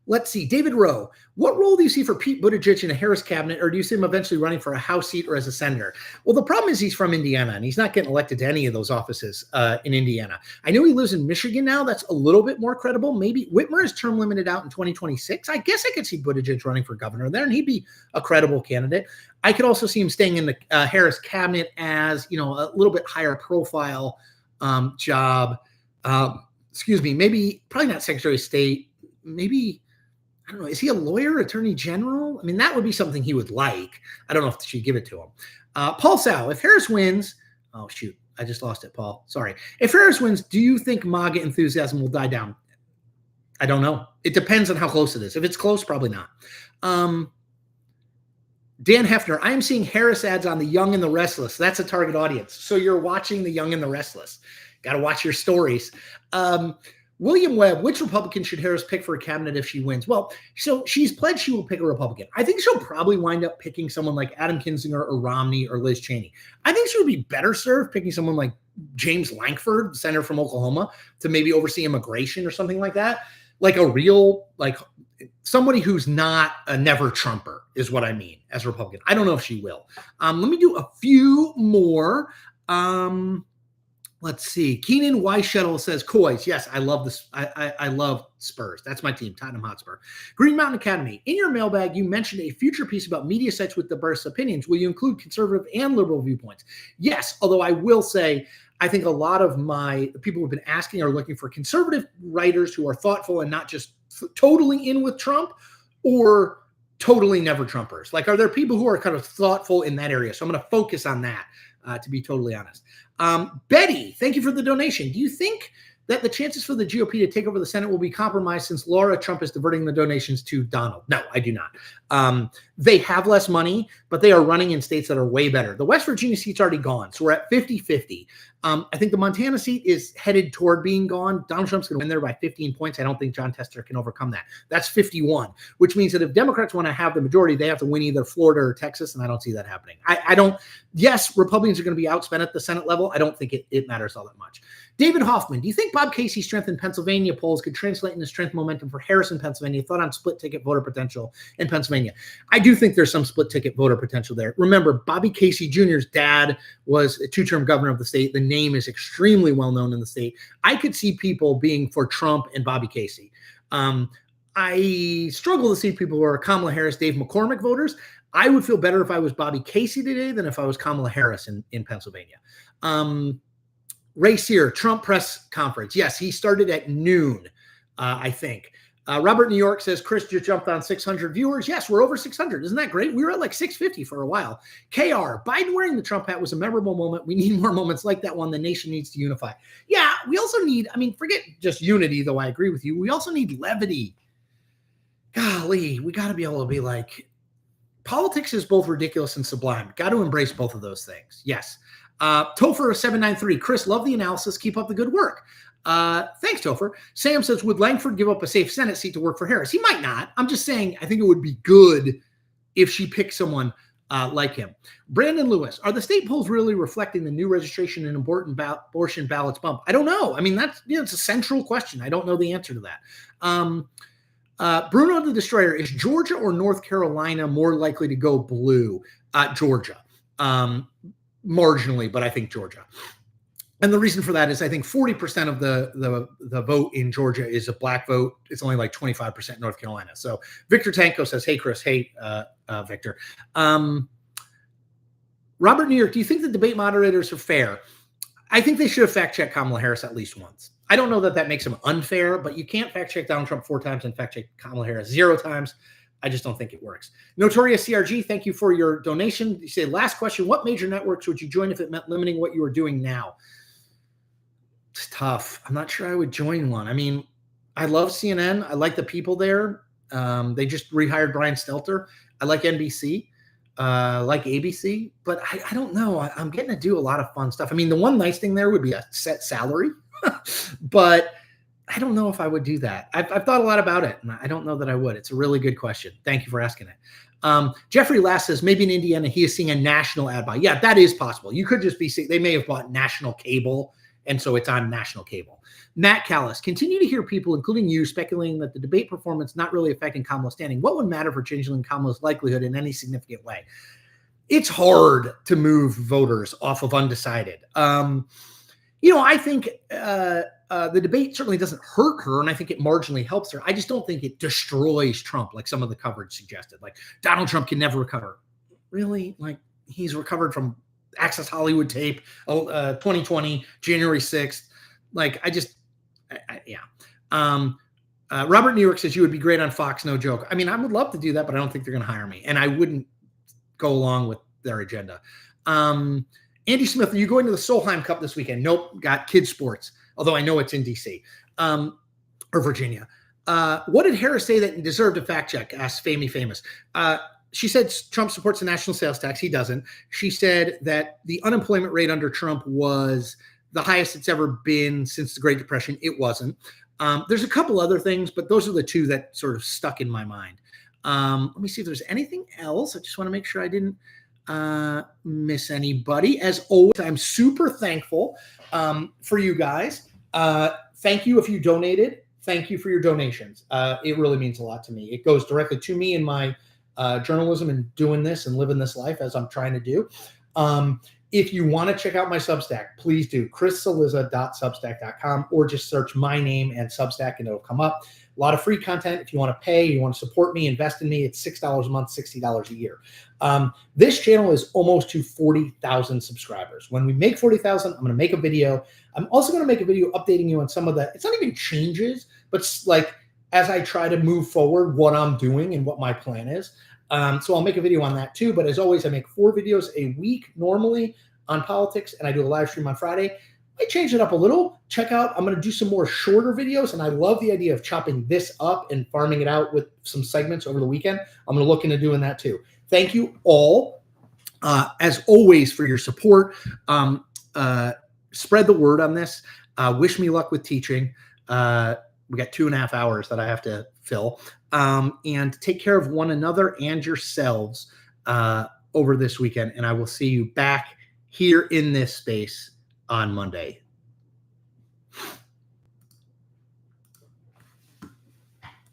Let's see. David Rowe, what role do you see for Pete Buttigieg in a Harris cabinet, or do you see him eventually running for a House seat or as a senator? Well, the problem is he's from Indiana, and he's not getting elected to any of those offices in Indiana. I know he lives in Michigan now. That's a little bit more credible. Maybe Whitmer is term limited out in 2026. I guess I could see Buttigieg running for governor there, and he'd be a credible candidate. I could also see him staying in the Harris cabinet as, a little bit higher profile job. Maybe probably not Secretary of State. Maybe, I don't know. Is he a lawyer, attorney general? I mean, that would be something he would like. I don't know if she'd give it to him. Paul Sow, if Harris wins, oh, shoot. I just lost it, Paul. Sorry. If Harris wins, do you think MAGA enthusiasm will die down? I don't know. It depends on how close it is. If it's close, probably not. Dan Hefner, I am seeing Harris ads on The Young and the Restless. That's a target audience. So you're watching The Young and the Restless. Got to watch your stories. William Webb, which Republican should Harris pick for a cabinet if she wins? Well, so she's pledged she will pick a Republican. I think she'll probably wind up picking someone like Adam Kinzinger or Romney or Liz Cheney. I think she would be better served picking someone like James Lankford, senator from Oklahoma, to maybe oversee immigration or something like that. Like a real, somebody who's not a never Trumper is what I mean as a Republican. I don't know if she will. Let me do a few more. Let's see. Keenan Weishuttle says, Coys. Yes, I love this. I love Spurs. That's my team, Tottenham Hotspur. Green Mountain Academy. In your mailbag, you mentioned a future piece about media sites with diverse opinions. Will you include conservative and liberal viewpoints? Yes, although I will say, I think a lot of the people who've been asking are looking for conservative writers who are thoughtful and not just totally in with Trump or totally never Trumpers. Are there people who are kind of thoughtful in that area? So I'm going to focus on that, to be totally honest. Betty, thank you for the donation. Do you think that the chances for the GOP to take over the Senate will be compromised since Laura Trump is diverting the donations to Donald. No, I do not. They have less money, but they are running in states that are way better. The West Virginia seat's already gone, so we're at 50-50. I think the Montana seat is headed toward being gone. Donald Trump's going to win there by 15 points. I don't think John Tester can overcome that. That's 51, which means that if Democrats want to have the majority, they have to win either Florida or Texas, and I don't see that happening. I don't. Yes, Republicans are going to be outspent at the Senate level. I don't think it matters all that much. David Hoffman, do you think Bob Casey's strength in Pennsylvania polls could translate into strength momentum for Harris in Pennsylvania? Thought on split ticket voter potential in Pennsylvania. I do think there's some split ticket voter potential there. Remember, Bobby Casey Jr.'s dad was a two-term governor of the state. The name is extremely well known in the state. I could see people being for Trump and Bobby Casey. I struggle to see people who are Kamala Harris, Dave McCormick voters. I would feel better if I was Bobby Casey today than if I was Kamala Harris in Pennsylvania. Ray Sear, Trump press conference. Yes, he started at noon, I think. Robert New York says, Chris just jumped on 600 viewers. Yes, we're over 600. Isn't that great? We were at like 650 for a while. KR, Biden wearing the Trump hat was a memorable moment. We need more moments like that one. The nation needs to unify. Yeah, we also need, forget just unity, though I agree with you. We also need levity. Golly, we got to be able to be like, politics is both ridiculous and sublime. Got to embrace both of those things. Yes. Topher 793, Chris, love the analysis. Keep up the good work. Thanks, Topher. Sam says, would Langford give up a safe Senate seat to work for Harris? He might not. I'm just saying, I think it would be good if she picked someone like him. Brandon Lewis, are the state polls really reflecting the new registration and abortion ballots bump? I don't know. It's a central question. I don't know the answer to that. Bruno the Destroyer, is Georgia or North Carolina more likely to go blue? Georgia. Marginally, but I think Georgia. And the reason for that is I think 40% of the vote in Georgia is a black vote. It's only like 25% North Carolina. So Victor Tanko says, hey, Chris. Hey, Victor. Robert New York, do you think the debate moderators are fair? I think they should have fact-checked Kamala Harris at least once. I don't know that makes them unfair, but you can't fact-check Donald Trump 4 times and fact-check Kamala Harris 0 times. I just don't think it works. Notorious CRG, thank you for your donation. You say, last question, what major networks would you join if it meant limiting what you were doing now? It's tough. I'm not sure I would join one. I love CNN. I like the people there. They just rehired Brian Stelter. I like NBC. Like ABC, but I don't know. I'm getting to do a lot of fun stuff. The one nice thing there would be a set salary, but I don't know if I would do that. I've thought a lot about it, and I don't know that I would. It's a really good question. Thank you for asking it. Jeffrey Lass says, maybe in Indiana, he is seeing a national ad buy. Yeah, that is possible. You could just be seeing, they may have bought national cable, and so it's on national cable. Matt Callis, continue to hear people, including you, speculating that the debate performance not really affecting Kamala's standing. What would matter for changing Kamala's likelihood in any significant way? It's hard to move voters off of undecided. I think the debate certainly doesn't hurt her, and I think it marginally helps her. I just don't think it destroys Trump like some of the coverage suggested. Like, Donald Trump can never recover. Really? Like, he's recovered from Access Hollywood tape, 2020, January 6th. Like, Robert New York says you would be great on Fox, no joke. I would love to do that, but I don't think they're going to hire me, and I wouldn't go along with their agenda. Andy Smith, are you going to the Solheim Cup this weekend? Nope, got kids sports, although I know it's in D.C. Or Virginia. What did Harris say that deserved a fact check? Asked Famous. She said Trump supports the national sales tax. He doesn't. She said that the unemployment rate under Trump was the highest it's ever been since the Great Depression. It wasn't. There's a couple other things, but those are the two that sort of stuck in my mind. Let me see if there's anything else. I just want to make sure I didn't miss anybody. As always, I'm super thankful for you guys. Thank you if you donated. Thank you for your donations. It really means a lot to me. It goes directly to me in my journalism and doing this and living this life as I'm trying to do. If you want to check out my Substack, please do chrissaliza.substack.com, or just search my name and Substack and it'll come up. A lot of free content. If you want to pay, you want to support me, invest in me, it's $6 a month, $60 a year. This channel is almost to 40,000 subscribers. When we make 40,000, I'm going to make a video. I'm also going to make a video updating you on some of the, it's not even changes, but like as I try to move forward, what I'm doing and what my plan is. So I'll make a video on that too. But as always, I make 4 videos a week normally on politics, and I do a live stream on Friday. I changed it up a little. Check out, I'm going to do some more shorter videos, and I love the idea of chopping this up and farming it out with some segments over the weekend. I'm going to look into doing that too. Thank you all, as always, for your support. Spread the word on this. Wish me luck with teaching. We got 2.5 hours that I have to fill. And take care of one another and yourselves over this weekend. And I will see you back here in this space on Monday.